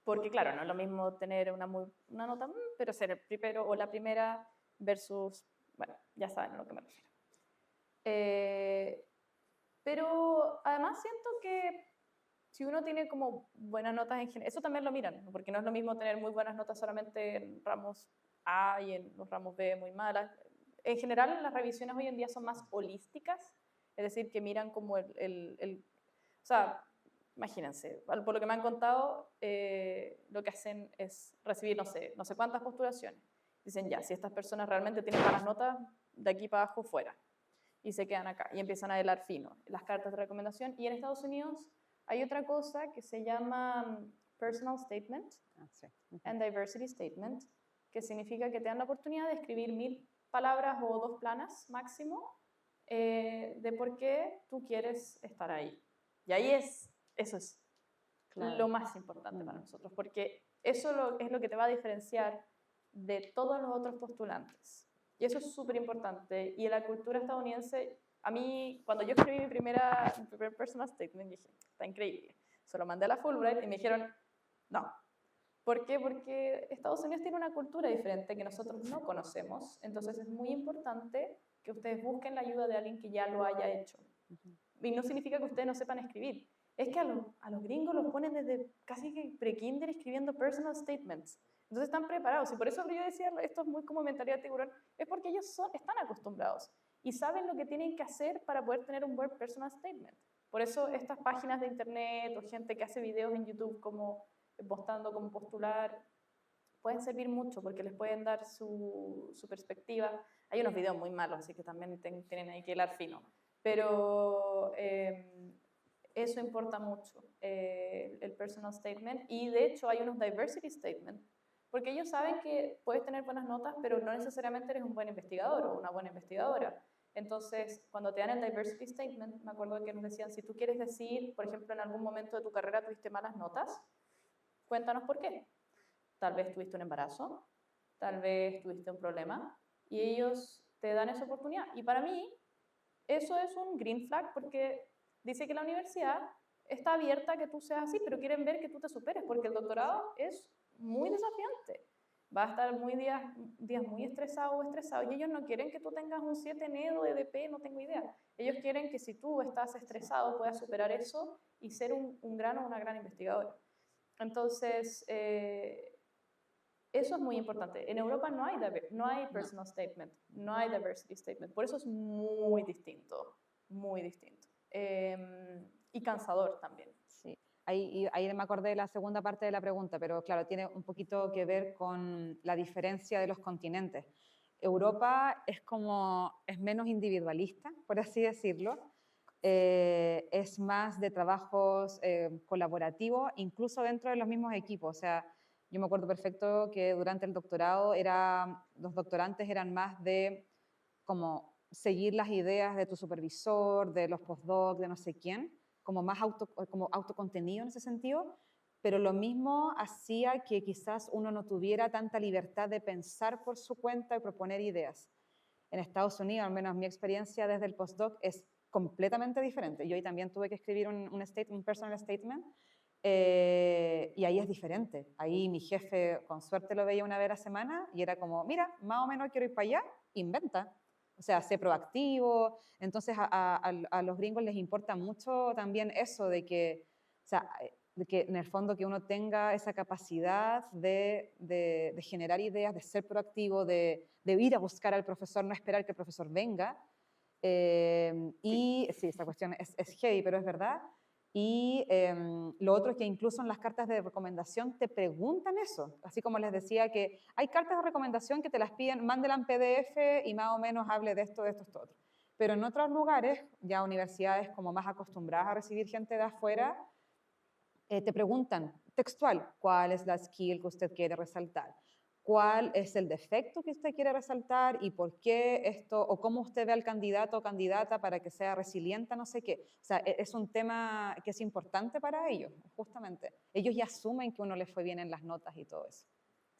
S3: Porque claro, no es lo mismo tener una nota, pero ser el primero o la primera versus, bueno, ya saben a lo que me refiero. Pero además siento que si uno tiene como buenas notas en general, eso también lo miran, ¿no? Porque no es lo mismo tener muy buenas notas solamente en ramos A y en los ramos B muy malas. En general, las revisiones hoy en día son más holísticas, es decir, que miran como o sea, imagínense, por lo que me han contado, lo que hacen es recibir no sé cuántas postulaciones. Dicen, ya, si estas personas realmente tienen malas notas, de aquí para abajo fuera. Y se quedan acá y empiezan a hilar fino las cartas de recomendación. Y en Estados Unidos hay otra cosa que se llama Personal Statement
S2: Sí.
S3: and Diversity Statement, que significa que te dan la oportunidad de escribir 1000 palabras o 2 planas máximo de por qué tú quieres estar ahí. Y ahí eso es
S2: Claro.
S3: lo más importante para nosotros, porque eso es lo que te va a diferenciar de todos los otros postulantes. Y eso es súper importante. Y en la cultura estadounidense, a mí, cuando yo escribí mi primer personal statement, dije, está increíble. Se lo mandé a la Fulbright y me dijeron, no. ¿Por qué? Porque Estados Unidos tiene una cultura diferente que nosotros no conocemos. Entonces es muy importante que ustedes busquen la ayuda de alguien que ya lo haya hecho. Y no significa que ustedes no sepan escribir. Es que a los gringos los ponen desde casi que pre-kinder escribiendo personal statements. Entonces están preparados. Y por eso yo decía, esto es muy como mentalidad de tiburón, es porque ellos están acostumbrados y saben lo que tienen que hacer para poder tener un buen personal statement. Por eso estas páginas de internet o gente que hace videos en YouTube como postando cómo postular, pueden servir mucho porque les pueden dar su perspectiva. Hay unos videos muy malos, así que también tienen ahí que hilar fino. Pero eso importa mucho, el personal statement. Y de hecho hay unos diversity statements, porque ellos saben que puedes tener buenas notas, pero no necesariamente eres un buen investigador o una buena investigadora. Entonces, cuando te dan el diversity statement, me acuerdo que nos decían, si tú quieres decir, por ejemplo, en algún momento de tu carrera tuviste malas notas, cuéntanos por qué. Tal vez tuviste un embarazo, tal vez tuviste un problema, y ellos te dan esa oportunidad. Y para mí, eso es un green flag, porque dice que la universidad está abierta a que tú seas así, pero quieren ver que tú te superes, porque el doctorado es muy desafiante. Va a estar días muy estresado o estresado, y ellos no quieren que tú tengas un 7 en EDO, EDP, no tengo idea. Ellos quieren que si tú estás estresado puedas superar eso y ser un gran o una gran investigadora. Entonces, eso es muy importante. En Europa no hay personal statement, no hay diversity statement. Por eso es muy distinto, muy distinto. Y cansador también.
S2: Sí. Ahí me acordé de la segunda parte de la pregunta, pero claro, tiene un poquito que ver con la diferencia de los continentes. Europa es menos individualista, por así decirlo. Es más de trabajos colaborativos, incluso dentro de los mismos equipos. O sea, yo me acuerdo perfecto que durante el doctorado los doctorantes eran más de como seguir las ideas de tu supervisor, de los postdocs, de no sé quién, como más como autocontenido en ese sentido, pero lo mismo hacía que quizás uno no tuviera tanta libertad de pensar por su cuenta y proponer ideas. En Estados Unidos, al menos mi experiencia desde el postdoc es completamente diferente. Yo ahí también tuve que escribir un personal statement, y ahí es diferente. Ahí mi jefe, con suerte, lo veía una vez a la semana y era como, mira, más o menos quiero ir para allá, inventa. O sea, sé proactivo. Entonces a los gringos les importa mucho también eso de que, o sea, de que en el fondo que uno tenga esa capacidad de generar ideas, de ser proactivo, de ir a buscar al profesor, no esperar que el profesor venga. Y sí, esta cuestión es heavy, pero es verdad. Y lo otro es que incluso en las cartas de recomendación te preguntan eso, así como les decía que hay cartas de recomendación que te las piden, mándela en PDF y más o menos hable de esto, esto, otro. Pero en otros lugares, ya universidades como más acostumbradas a recibir gente de afuera, te preguntan textual, ¿cuál es la skill que usted quiere resaltar? ¿Cuál es el defecto que usted quiere resaltar y por qué esto, o cómo usted ve al candidato o candidata para que sea resiliente, no sé qué? O sea, es un tema que es importante para ellos, justamente. Ellos ya asumen que uno les fue bien en las notas y todo eso.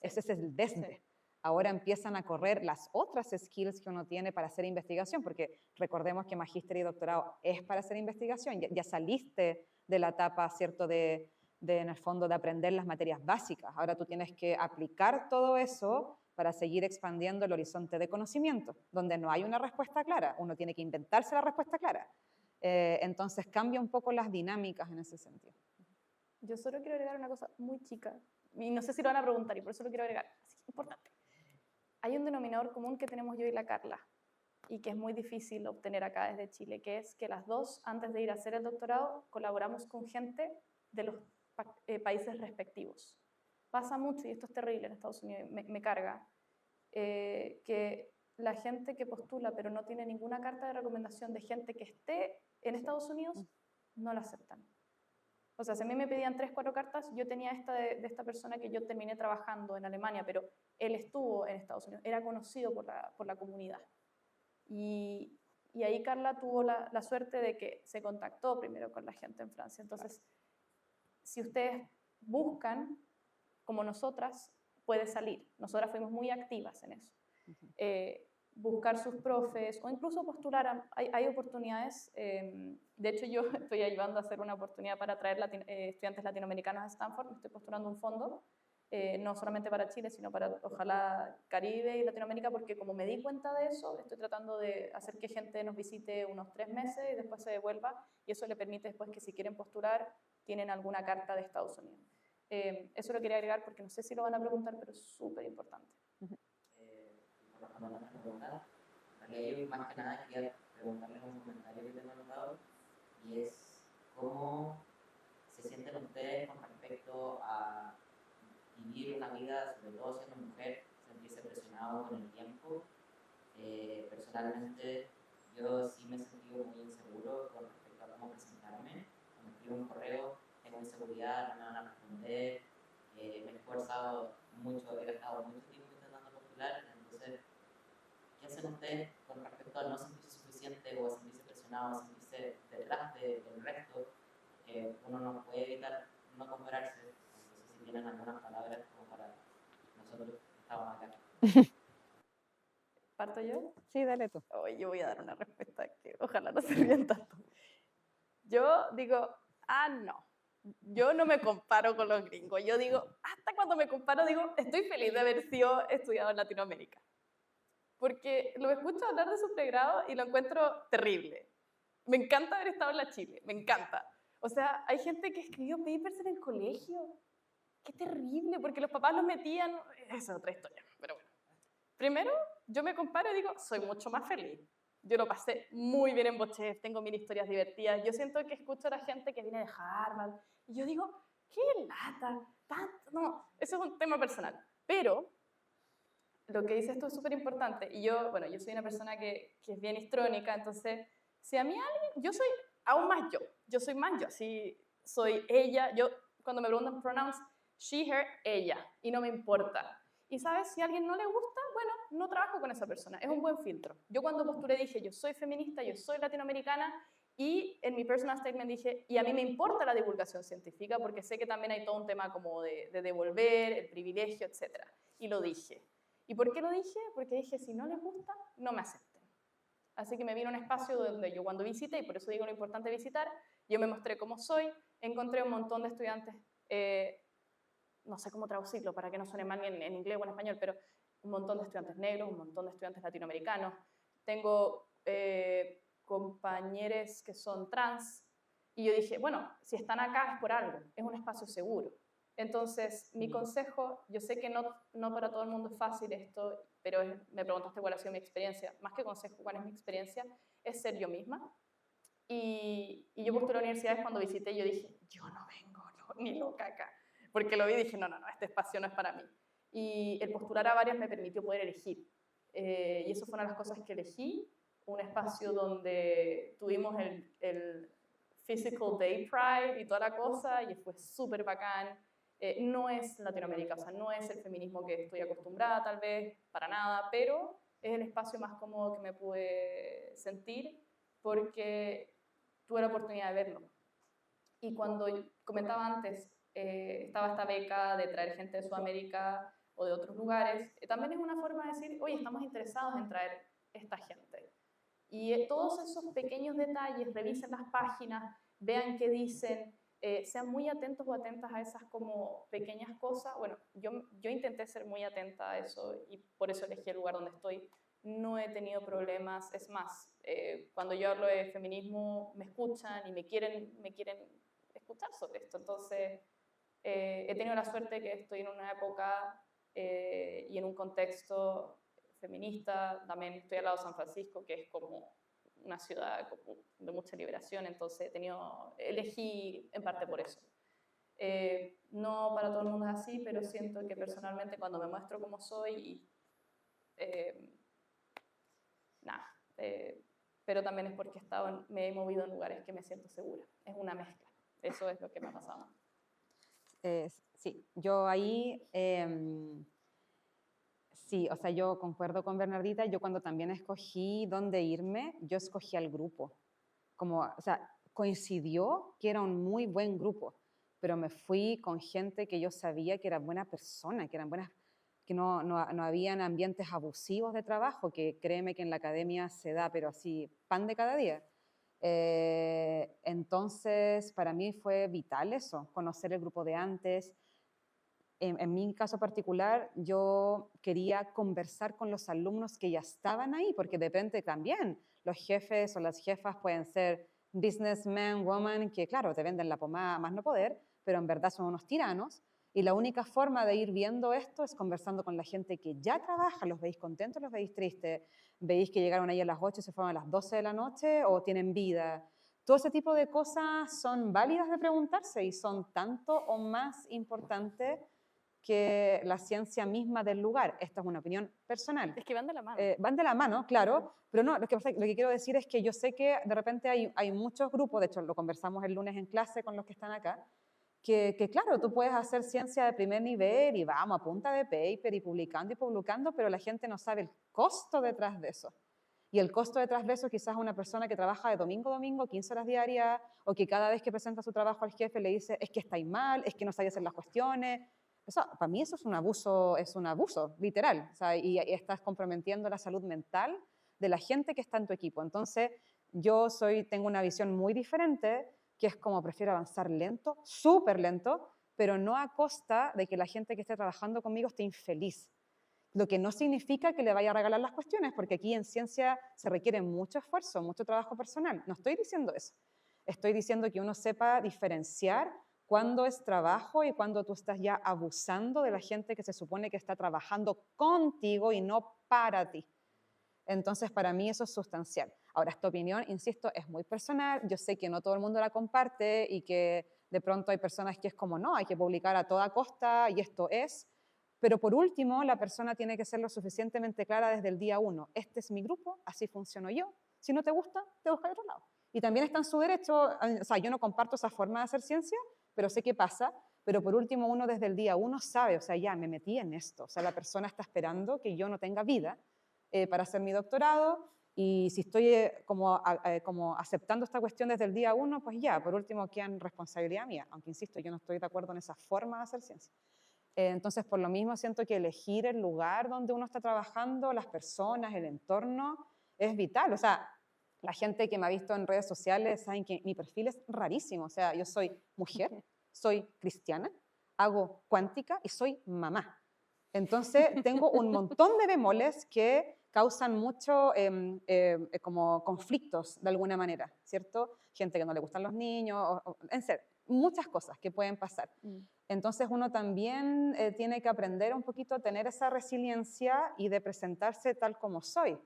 S2: Ese es el desde. Sí. Ahora empiezan a correr las otras skills que uno tiene para hacer investigación, porque recordemos que magíster y doctorado es para hacer investigación. Ya saliste de la etapa, ¿cierto?, en el fondo de aprender las materias básicas. Ahora tú tienes que aplicar todo eso para seguir expandiendo el horizonte de conocimiento, donde no hay una respuesta clara, uno tiene que inventarse la respuesta clara. Entonces cambia un poco las dinámicas en ese sentido.
S3: Yo solo quiero agregar una cosa muy chica, y no sé si lo van a preguntar, y por eso lo quiero agregar, así que es importante. Hay un denominador común que tenemos yo y la Carla, y que es muy difícil obtener acá desde Chile, que es que las dos, antes de ir a hacer el doctorado, colaboramos con gente de los países respectivos. Pasa mucho, y esto es terrible en Estados Unidos, me carga, que la gente que postula pero no tiene ninguna carta de recomendación de gente que esté en Estados Unidos, no la aceptan. O sea, si a mí me pedían 3, 4 cartas, yo tenía esta de esta persona que yo terminé trabajando en Alemania, pero él estuvo en Estados Unidos, era conocido por la comunidad. Y ahí Carla tuvo la suerte de que se contactó primero con la gente en Francia. Entonces, si ustedes buscan, como nosotras, puede salir. Nosotras fuimos muy activas en eso. Buscar sus profes o incluso postular, hay oportunidades. De hecho, yo estoy ayudando a hacer una oportunidad para traer estudiantes latinoamericanos a Stanford. Me estoy postulando un fondo, no solamente para Chile, sino para, ojalá, Caribe y Latinoamérica, porque como me di cuenta de eso, estoy tratando de hacer que gente nos visite unos 3 meses y después se devuelva, y eso le permite después que si quieren postular, tienen alguna carta de Estados Unidos. Eso lo quería agregar porque no sé si lo van a preguntar, pero es súper importante.
S4: Respondiendo a nuestra pregunta, yo más que nada quería preguntarles un comentario que tengo anotado, y es cómo se sienten ustedes con respecto a vivir una vida, sobre todo siendo mujer, sentirse presionado con el tiempo. Personalmente, yo sí me he sentido muy inseguro con respecto a cómo presentarme. Cuando escribo un correo, tengo inseguridad, no me van a responder. Me he esforzado mucho, he gastado mucho tiempo intentando postular. Entonces, ¿qué hacen ustedes con respecto a no sentirse suficiente o a sentirse presionado, a sentirse detrás del resto? Uno no puede evitar no compararse. Entonces, si tienen algunas palabras como para nosotros que estamos acá.
S3: ¿Parto yo?
S2: Sí, dale tú.
S3: Hoy yo voy a dar una respuesta que ojalá no se rían tanto. Yo digo, no. Yo no me comparo con los gringos. Yo digo, hasta cuando me comparo, digo, estoy feliz de haber sido estudiado en Latinoamérica. Porque lo escucho hablar de su pregrado y lo encuentro terrible. Me encanta haber estado en la Chile, me encanta. O sea, hay gente que escribió papers en el colegio. Qué terrible, porque los papás los metían. Esa es otra historia, pero bueno. Primero, yo me comparo y digo, soy mucho más feliz. Yo lo pasé muy bien en Bochef, tengo mil historias divertidas. Yo siento que escucho a la gente que viene de Harvard y yo digo, qué lata, tanto. No, eso es un tema personal. Pero lo que dices tú es súper importante. Y yo, bueno, yo soy una persona que es bien histrónica, entonces, si a mí alguien, yo soy aún más yo. Yo soy más yo, así soy ella. Yo, cuando me preguntan pronouns, she, her, ella, y no me importa. Y sabes, si a alguien no le gusta, bueno, no trabajo con esa persona, es un buen filtro. Yo cuando postulé dije, yo soy feminista, yo soy latinoamericana, y en mi personal statement dije, y a mí me importa la divulgación científica, porque sé que también hay todo un tema como de devolver, el privilegio, etc. Y lo dije. ¿Y por qué lo dije? Porque dije, si no les gusta, no me acepten. Así que me vine a un espacio donde yo cuando visité, y por eso digo lo importante de visitar, yo me mostré cómo soy, encontré un montón de estudiantes, no sé cómo traducirlo para que no suene mal en inglés o en español, pero un montón de estudiantes negros, un montón de estudiantes latinoamericanos. Tengo compañeros que son trans, y yo dije, bueno, si están acá es por algo, es un espacio seguro. Entonces, mi consejo, yo sé que no para todo el mundo es fácil esto, pero me preguntaste cuál ha sido mi experiencia, más que consejo, cuál es mi experiencia, es ser yo misma. Y yo postulé a universidades cuando visité y yo dije, yo no vengo ni loca acá. Porque lo vi y dije, no, este espacio no es para mí. Y el postular a varias me permitió poder elegir. Y eso fue una de las cosas que elegí, un espacio donde tuvimos el Physical Day Pride y toda la cosa, y fue súper bacán. No es Latinoamérica, o sea, no es el feminismo que estoy acostumbrada tal vez, para nada, pero es el espacio más cómodo que me pude sentir porque tuve la oportunidad de verlo. Y cuando comentaba antes, estaba esta beca de traer gente de Sudamérica o de otros lugares, también es una forma de decir, oye, estamos interesados en traer esta gente. Y todos esos pequeños detalles, revisen las páginas, vean qué dicen, sean muy atentos o atentas a esas como pequeñas cosas. Bueno, yo intenté ser muy atenta a eso y por eso elegí el lugar donde estoy. No he tenido problemas, es más, cuando yo hablo de feminismo me escuchan y me quieren escuchar sobre esto. Entonces, he tenido la suerte de que estoy en una época y en un contexto feminista. También estoy al lado de San Francisco, que es como una ciudad de mucha liberación, entonces elegí en parte por eso. No para todo el mundo es así, pero siento que personalmente cuando me muestro como soy, nada, pero también es porque me he movido en lugares que me siento segura. Es una mezcla. Eso es lo que me ha pasado.
S2: Sí, yo ahí, sí, o sea, yo concuerdo con Bernardita. Yo cuando también escogí dónde irme, yo escogí al grupo. O sea, coincidió que era un muy buen grupo, pero me fui con gente que yo sabía que era buena persona, que eran buenas, que no habían ambientes abusivos de trabajo, que créeme que en la academia se da, pero así, pan de cada día. Entonces, para mí fue vital eso, conocer el grupo de antes. En mi caso particular, yo quería conversar con los alumnos que ya estaban ahí, porque de repente también los jefes o las jefas pueden ser businessmen, women, que claro, te venden la pomada más no poder, pero en verdad son unos tiranos. Y la única forma de ir viendo esto es conversando con la gente que ya trabaja. Los veis contentos, los veis tristes, veis que llegaron ahí a las 8 y se fueron a las 12 de la noche o tienen vida. Todo ese tipo de cosas son válidas de preguntarse y son tanto o más importantes que la ciencia misma del lugar. Esta es una opinión personal.
S3: Es que van de la mano.
S2: Van de la mano, claro, pero no, lo que quiero decir es que yo sé que de repente hay muchos grupos, de hecho lo conversamos el lunes en clase con los que están acá, que claro, tú puedes hacer ciencia de primer nivel y vamos a punta de paper y publicando, pero la gente no sabe el costo detrás de eso. Y el costo detrás de eso quizás una persona que trabaja de domingo a domingo, 15 horas diarias, o que cada vez que presenta su trabajo al jefe le dice, es que estáis mal, es que no sabéis hacer las cuestiones. Eso, para mí eso es un abuso literal. O sea, y estás comprometiendo la salud mental de la gente que está en tu equipo. Entonces, tengo una visión muy diferente, que es como prefiero avanzar lento, súper lento, pero no a costa de que la gente que esté trabajando conmigo esté infeliz. Lo que no significa que le vaya a regalar las cuestiones, porque aquí en ciencia se requiere mucho esfuerzo, mucho trabajo personal. No estoy diciendo eso. Estoy diciendo que uno sepa diferenciar cuándo es trabajo y cuándo tú estás ya abusando de la gente que se supone que está trabajando contigo y no para ti. Entonces, para mí eso es sustancial. Ahora, esta opinión, insisto, es muy personal. Yo sé que no todo el mundo la comparte y que de pronto hay personas que es como, no, hay que publicar a toda costa y esto es. Pero por último, la persona tiene que ser lo suficientemente clara desde el día 1. Este es mi grupo, así funciono yo. Si no te gusta, te buscas de otro lado. Y también está en su derecho, o sea, yo no comparto esa forma de hacer ciencia, pero sé qué pasa. Pero por último, uno desde el día 1 sabe, o sea, ya me metí en esto. O sea, la persona está esperando que yo no tenga vida para hacer mi doctorado, y si estoy como aceptando esta cuestión desde el día 1, pues ya, por último, queda en responsabilidad mía, aunque insisto, yo no estoy de acuerdo en esa forma de hacer ciencia. Entonces, por lo mismo, siento que elegir el lugar donde uno está trabajando, las personas, el entorno, es vital. O sea, la gente que me ha visto en redes sociales saben que mi perfil es rarísimo. O sea, yo soy mujer, soy cristiana, hago cuántica y soy mamá. Entonces, tengo un montón de bemoles que causan mucho como conflictos de alguna manera, ¿cierto? Gente que no le gustan los niños, en serio, muchas cosas que pueden pasar. Entonces, uno también tiene que aprender un poquito a tener esa resiliencia y de presentarse tal como soy,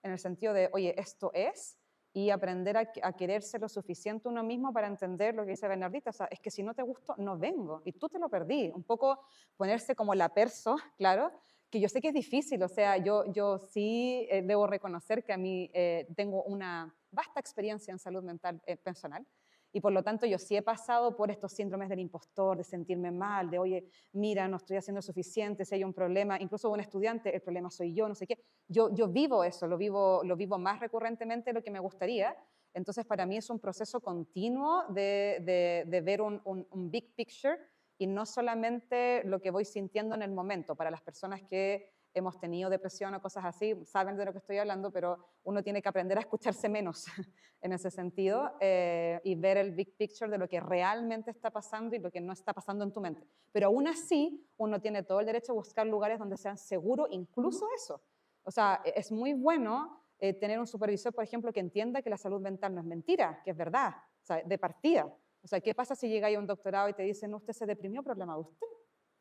S2: en el sentido de, oye, esto es, y aprender a quererse lo suficiente uno mismo para entender lo que dice Bernardita. O sea, es que si no te gusto, no vengo, y tú te lo perdí. Un poco ponerse como la perso, claro, que yo sé que es difícil. O sea, yo sí debo reconocer que a mí tengo una vasta experiencia en salud mental personal, y por lo tanto yo sí he pasado por estos síndromes del impostor, de sentirme mal, de oye, mira, no estoy haciendo suficiente, si hay un problema, incluso un estudiante, el problema soy yo, no sé qué. Yo vivo eso, lo vivo más recurrentemente de lo que me gustaría. Entonces, para mí es un proceso continuo de ver un big picture y no solamente lo que voy sintiendo en el momento. Para las personas que hemos tenido depresión o cosas así, saben de lo que estoy hablando, pero uno tiene que aprender a escucharse menos en ese sentido y ver el big picture de lo que realmente está pasando y lo que no está pasando en tu mente. Pero aún así, uno tiene todo el derecho a buscar lugares donde sean seguros, incluso eso. O sea, es muy bueno tener un supervisor, por ejemplo, que entienda que la salud mental no es mentira, que es verdad, o sea, de partida. O sea, ¿qué pasa si llega ahí a un doctorado y te dicen, no, usted se deprimió, problema de usted?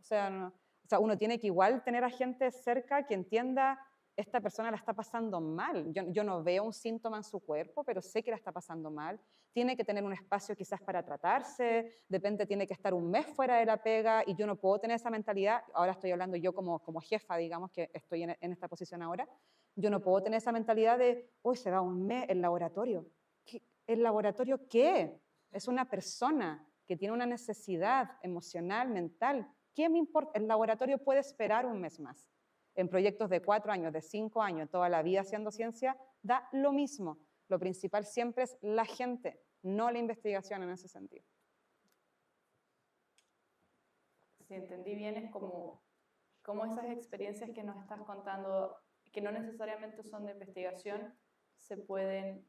S2: O sea, uno tiene que igual tener a gente cerca que entienda esta persona la está pasando mal. Yo no veo un síntoma en su cuerpo, pero sé que la está pasando mal. Tiene que tener un espacio quizás para tratarse, de repente tiene que estar un mes fuera de la pega y yo no puedo tener esa mentalidad. Ahora estoy hablando yo como jefa, digamos, que estoy en esta posición ahora. Yo no puedo tener esa mentalidad de, uy, se va un mes el laboratorio. ¿El laboratorio qué? Es una persona que tiene una necesidad emocional, mental. ¿Qué me importa? El laboratorio puede esperar un mes más. En proyectos de 4 años, de 5 años, toda la vida haciendo ciencia, da lo mismo. Lo principal siempre es la gente, no la investigación en ese sentido.
S3: Si entendí bien, es como esas experiencias que nos estás contando, que no necesariamente son de investigación, se pueden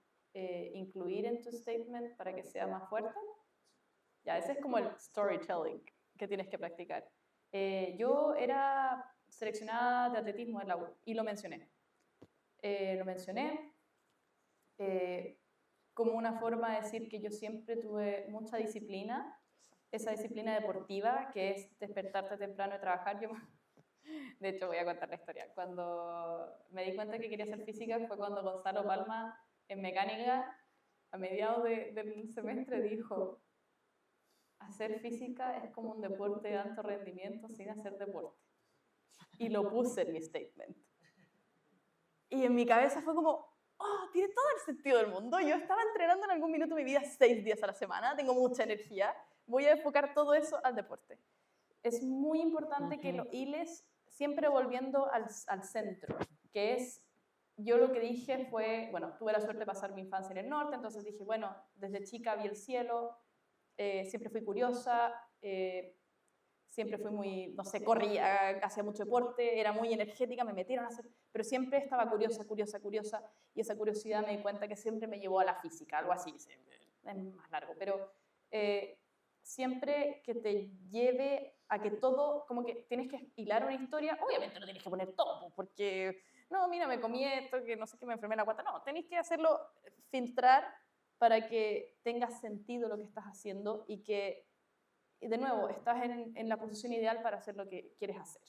S3: incluir en tu statement para que sea más fuerte. Ya, ese es como el storytelling que tienes que practicar. Yo era seleccionada de atletismo en la U y lo mencioné. Como una forma de decir que yo siempre tuve mucha disciplina, esa disciplina deportiva que es despertarte temprano y trabajar. De hecho, voy a contar la historia. Cuando me di cuenta que quería hacer física fue cuando Gonzalo Palma, en mecánica, a mediados del semestre, dijo: hacer física es como un deporte de alto rendimiento sin hacer deporte. Y lo puse en mi statement. Y en mi cabeza fue como, oh, tiene todo el sentido del mundo. Yo estaba entrenando en algún minuto de mi vida 6 días a la semana, tengo mucha energía, voy a enfocar todo eso al deporte. Es muy importante que lo hiles siempre volviendo al centro, que es, yo lo que dije fue, bueno, tuve la suerte de pasar mi infancia en el norte, entonces dije, bueno, desde chica vi el cielo, siempre fui curiosa, siempre fui muy, no sé, corría, hacía mucho deporte, era muy energética, me metieron a hacer, pero siempre estaba curiosa, y esa curiosidad me di cuenta que siempre me llevó a la física, algo así, es más largo, pero siempre que te lleve a que todo, como que tienes que hilar una historia, obviamente no tienes que poner todo, porque, no, mira, me comí esto, que no sé qué, me enfermé en la guata, no, tenés que hacerlo, filtrar para que tenga sentido lo que estás haciendo y que, de nuevo, estás en la posición ideal para hacer lo que quieres hacer.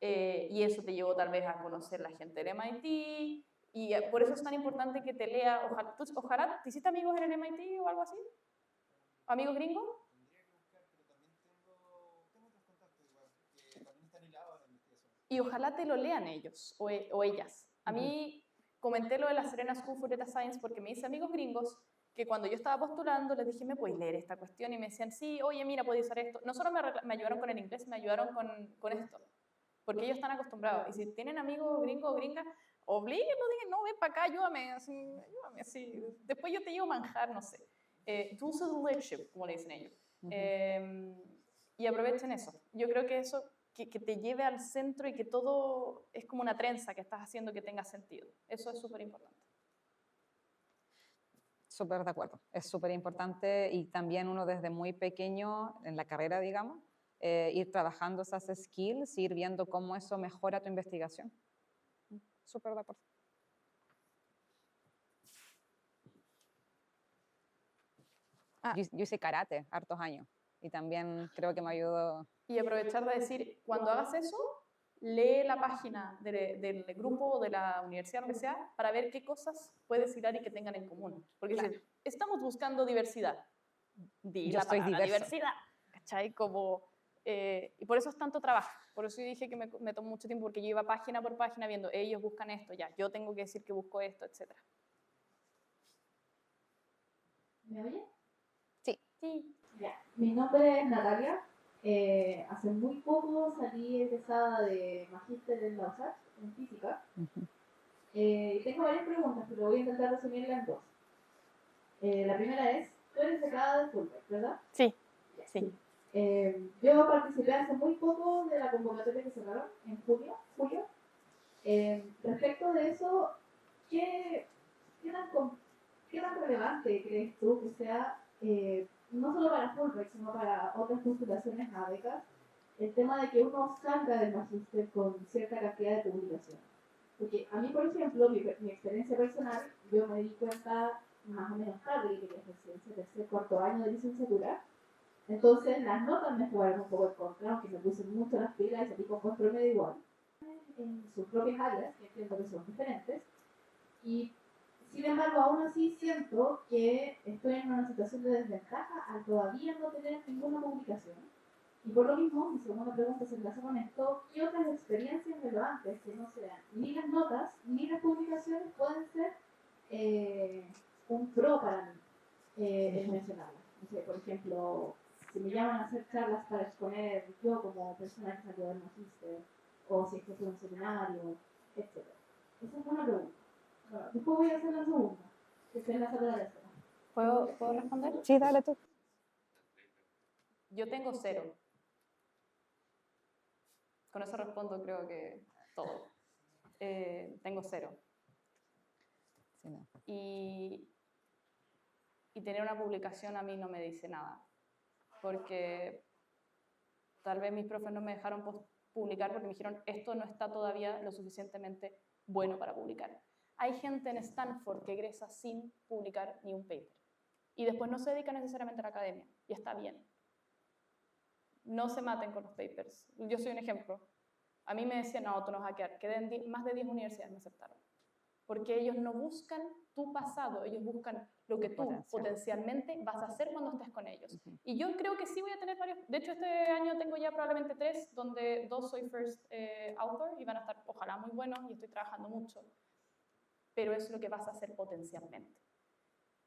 S3: Y eso te llevó tal vez a conocer la gente del MIT, y por eso es tan importante que te lea, ojalá, ¿te hiciste amigos en el MIT o algo así? ¿Amigos gringos? Y ojalá te lo lean ellos o ellas. A mí comenté lo de la Serena School for Data Science porque me hice amigos gringos que cuando yo estaba postulando les dije, ¿me puedes leer esta cuestión? Y me decían, sí, oye, mira, puedes usar esto. No solo me ayudaron con el inglés, me ayudaron con esto. Porque ellos están acostumbrados. Y si tienen amigos gringos o gringas, oblíguenlo, digan, no, ven para acá, ayúdame así. Después yo te llevo manjar, no sé. Dulce de leche, como le dicen ellos. Y aprovechen eso. Yo creo que eso, que te lleve al centro y que todo es como una trenza que estás haciendo que tenga sentido. Eso es súper importante.
S2: Súper de acuerdo. Es súper importante y también uno desde muy pequeño, en la carrera, digamos, ir trabajando esas skills, ir viendo cómo eso mejora tu investigación. Súper de acuerdo. Yo hice karate hartos años y también creo que me ayudó.
S3: Y aprovechar de decir, cuando hagas eso, lee la página del grupo o de la universidad, lo que sea, para ver qué cosas puedes hilar y que tengan en común. Porque claro, si estamos buscando diversidad,
S2: Yo soy diversa.
S3: Diversidad, ¿cachai? Como, y por eso es tanto trabajo. Por eso yo dije que me tomó mucho tiempo, porque yo iba página por página viendo, ellos buscan esto, ya, yo tengo que decir que busco esto, etc.
S5: ¿Me oye?
S2: Sí.
S3: Sí.
S5: Ya. Mi nombre es Natalia. Hace muy poco salí egresada de magíster en la USACH, en física. Tengo varias preguntas, pero voy a intentar resumirlas en dos. La primera es, tú eres becada de Fulbright, ¿verdad?
S3: Sí.
S5: Ya.
S3: Sí.
S5: Yo participé hace muy poco de la convocatoria que cerraron en julio. Respecto de eso, ¿qué tan relevante crees tú que sea, no solo para Fulbright, sino para otras postulaciones a becas, el tema de que uno salga del magíster con cierta cantidad de publicación? Porque a mí, por ejemplo, mi experiencia personal, yo me di cuenta más o menos tarde que quería hacer ciencia, tercer, cuarto año de licenciatura. Entonces las notas me jugaron un poco en contra, aunque me puse mucho las pilas y salí con buen promedio igual. en sus propias áreas, que entiendo que son diferentes, y sin embargo aún así siento que estoy en una situación de desventaja al todavía no tener ninguna publicación. Y por lo mismo, mi segunda pregunta se enlaza con esto: ¿qué otras experiencias relevantes que no sean ni las notas ni las publicaciones pueden ser un pro para mí el mencionarlas? No sé, por ejemplo, si me llaman a hacer charlas para exponer yo como persona que salió del magíster, o si es que fue un seminario, etc. Esa es una pregunta. Bueno, después voy a hacer la segunda, que se enlaza con la tercera.
S3: ¿Puedo responder?
S2: Sí, dale tú.
S3: Yo tengo 0. Con eso respondo, creo que todo. Tengo 0.
S2: Sí, no.
S3: Y tener una publicación a mí no me dice nada, porque tal vez mis profes no me dejaron publicar porque me dijeron, esto no está todavía lo suficientemente bueno para publicar. Hay gente en Stanford que egresa sin publicar ni un paper y después no se dedica necesariamente a la academia, y está bien. No se maten con los papers. Yo soy un ejemplo. A mí me decían, no, tú no vas a quedar. Quedé más de 10 universidades, me aceptaron. Porque ellos no buscan tu pasado, ellos buscan lo que tú potencialmente vas a hacer cuando estés con ellos. Y yo creo que sí voy a tener varios, de hecho este año tengo ya probablemente 3, donde 2 soy first author y van a estar ojalá muy buenos y estoy trabajando mucho. Pero es lo que vas a hacer potencialmente.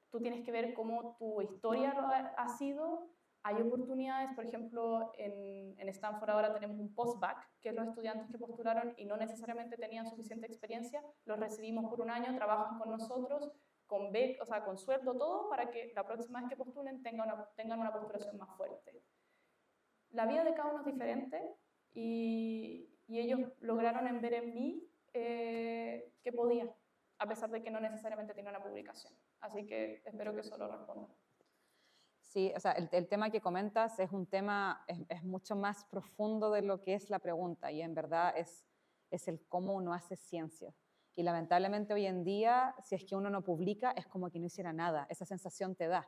S3: Tú tienes que ver cómo tu historia ha sido. Hay oportunidades, por ejemplo, en Stanford ahora tenemos un postbac, que es los estudiantes que postularon y no necesariamente tenían suficiente experiencia, los recibimos por un año, trabajan con nosotros, con o sea, con sueldo, todo, para que la próxima vez que postulen tengan una postulación más fuerte. La vida de cada uno es diferente y ellos lograron ver en mí que podía, a pesar de que no necesariamente tenía una publicación. Así que espero que eso lo responda.
S2: Sí, o sea, el tema que comentas es un tema, es mucho más profundo de lo que es la pregunta, y en verdad es el cómo uno hace ciencia. Y lamentablemente hoy en día, si es que uno no publica, es como que no hiciera nada, esa sensación te da.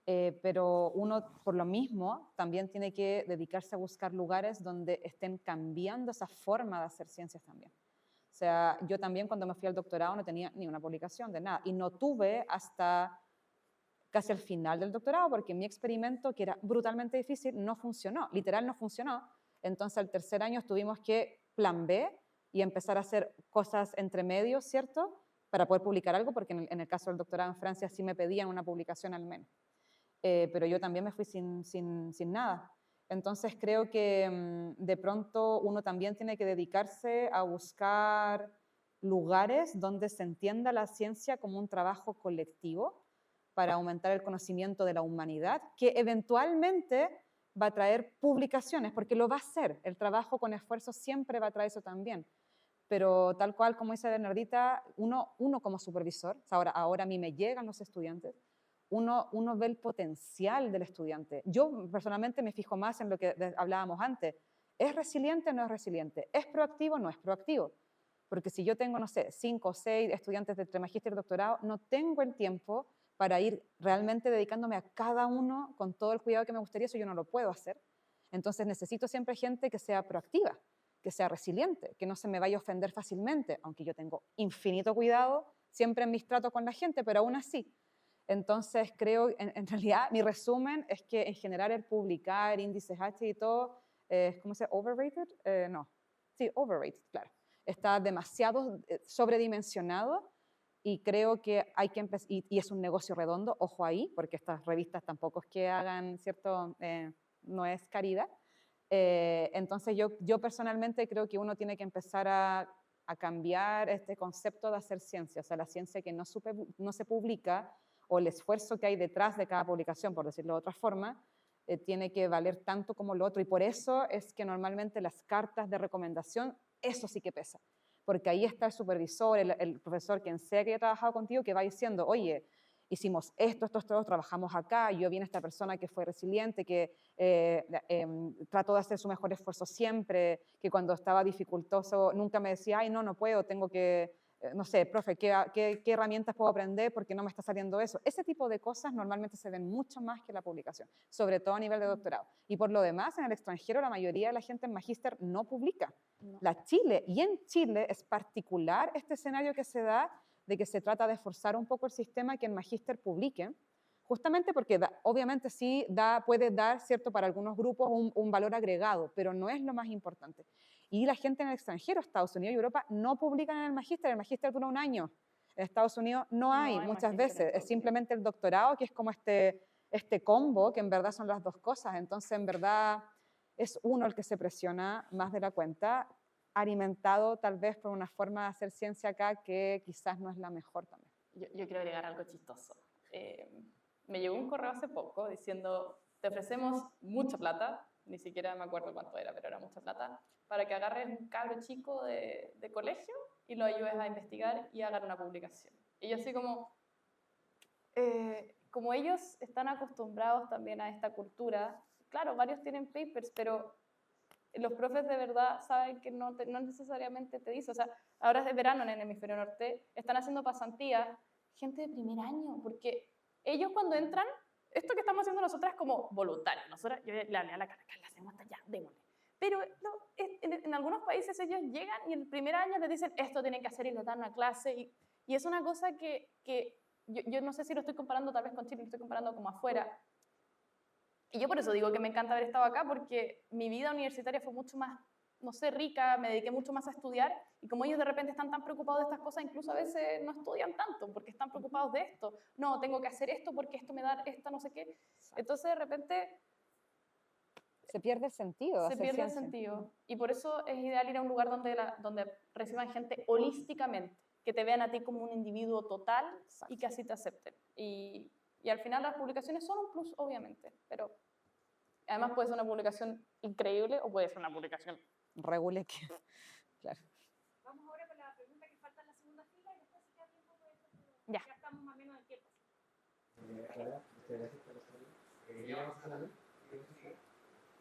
S2: Pero uno, por lo mismo, también tiene que dedicarse a buscar lugares donde estén cambiando esa forma de hacer ciencias también. O sea, yo también cuando me fui al doctorado no tenía ni una publicación de nada, y no tuve hasta casi al final del doctorado, porque mi experimento, que era brutalmente difícil, no funcionó, literal no funcionó. Entonces al tercer año tuvimos que plan B y empezar a hacer cosas entre medios, ¿cierto? Para poder publicar algo, porque en el caso del doctorado en Francia sí me pedían una publicación al menos. Pero yo también me fui sin nada. Entonces creo que de pronto uno también tiene que dedicarse a buscar lugares donde se entienda la ciencia como un trabajo colectivo, para aumentar el conocimiento de la humanidad, que eventualmente va a traer publicaciones, porque lo va a hacer. El trabajo con esfuerzo siempre va a traer eso también. Pero tal cual como dice Bernardita, uno como supervisor, ahora a mí me llegan los estudiantes, uno ve el potencial del estudiante. Yo personalmente me fijo más en lo que hablábamos antes. ¿Es resiliente o no es resiliente? ¿Es proactivo o no es proactivo? Porque si yo tengo, no sé, 5 o 6 estudiantes de entre magíster y doctorado, no tengo el tiempo para ir realmente dedicándome a cada uno con todo el cuidado que me gustaría, eso yo no lo puedo hacer. Entonces necesito siempre gente que sea proactiva, que sea resiliente, que no se me vaya a ofender fácilmente, aunque yo tengo infinito cuidado siempre en mis tratos con la gente, pero aún así. Entonces creo, en realidad, mi resumen es que en general el publicar índices H y todo, ¿cómo se llama? ¿Overrated? No, sí, overrated, claro. Está demasiado sobredimensionado. Y creo que hay que empezar, y es un negocio redondo, ojo ahí, porque estas revistas tampoco es que hagan, ¿cierto? No es caridad. Entonces yo personalmente creo que uno tiene que empezar a cambiar este concepto de hacer ciencia, o sea, la ciencia que no se publica, o el esfuerzo que hay detrás de cada publicación, por decirlo de otra forma, tiene que valer tanto como lo otro, y por eso es que normalmente las cartas de recomendación, eso sí que pesa. Porque ahí está el supervisor, el profesor, quien sea que haya trabajado contigo, que va diciendo, oye, hicimos esto, trabajamos acá, yo vi a esta persona que fue resiliente, que trató de hacer su mejor esfuerzo siempre, que cuando estaba dificultoso nunca me decía, ay, no puedo, tengo que no sé, profe, ¿qué herramientas puedo aprender porque no me está saliendo eso? Ese tipo de cosas normalmente se ven mucho más que la publicación, sobre todo a nivel de doctorado. Y por lo demás, en el extranjero, la mayoría de la gente en magíster no publica.
S3: No.
S2: Y en Chile es particular este escenario que se da de que se trata de forzar un poco el sistema que en magíster publiquen, justamente porque obviamente sí puede dar, ¿cierto?, para algunos grupos un valor agregado, pero no es lo más importante. Y la gente en el extranjero, Estados Unidos y Europa, no publican en el magíster dura un año. En Estados Unidos no hay muchas
S3: magíster en
S2: veces,
S3: Estados
S2: es simplemente el doctorado, que es como este combo, que en verdad son las dos cosas. Entonces, en verdad, es uno el que se presiona más de la cuenta, alimentado tal vez por una forma de hacer ciencia acá que quizás no es la mejor también.
S3: Yo quiero agregar algo chistoso. Me llegó un correo hace poco diciendo, te ofrecemos mucha plata, ni siquiera me acuerdo cuánto era, pero era mucha plata, para que agarres un cabro chico de colegio y lo ayudes a investigar y hagan una publicación. Y yo así como ellos están acostumbrados también a esta cultura, claro, varios tienen papers, pero los profes de verdad saben que no necesariamente te dice, o sea, ahora es verano en el hemisferio norte, están haciendo pasantías, gente de primer año, porque ellos cuando entran, esto que estamos haciendo nosotras es como voluntario, nosotras, yo le hablé a la cara, la hacemos hasta allá, démosle. Pero no, en algunos países ellos llegan y el primer año les dicen, esto tienen que hacer y les dan una clase, y es una cosa que yo no sé si lo estoy comparando tal vez con Chile, lo estoy comparando como afuera. Y yo por eso digo que me encanta haber estado acá, porque mi vida universitaria fue mucho más, no sé, rica, me dediqué mucho más a estudiar, y como ellos de repente están tan preocupados de estas cosas, incluso a veces no estudian tanto, porque están preocupados de esto. No, tengo que hacer esto porque esto me da esta no sé qué. Entonces de repente
S2: Se pierde el sentido.
S3: se pierde el sentido. Y por eso es ideal ir a un lugar donde reciban gente holísticamente, que te vean a ti como un individuo total y que así te acepten. Y al final las publicaciones son un plus, obviamente, pero además puede ser una publicación increíble o puede ser una publicación...
S2: Regule que, claro.
S1: Vamos ahora con la pregunta que falta en la segunda fila y después si queda tiempo puede ser,
S3: Ya.
S1: ya estamos más o menos en tiempo.
S6: Hola, muchas gracias por estar aquí. Yo vamos a hablar de música.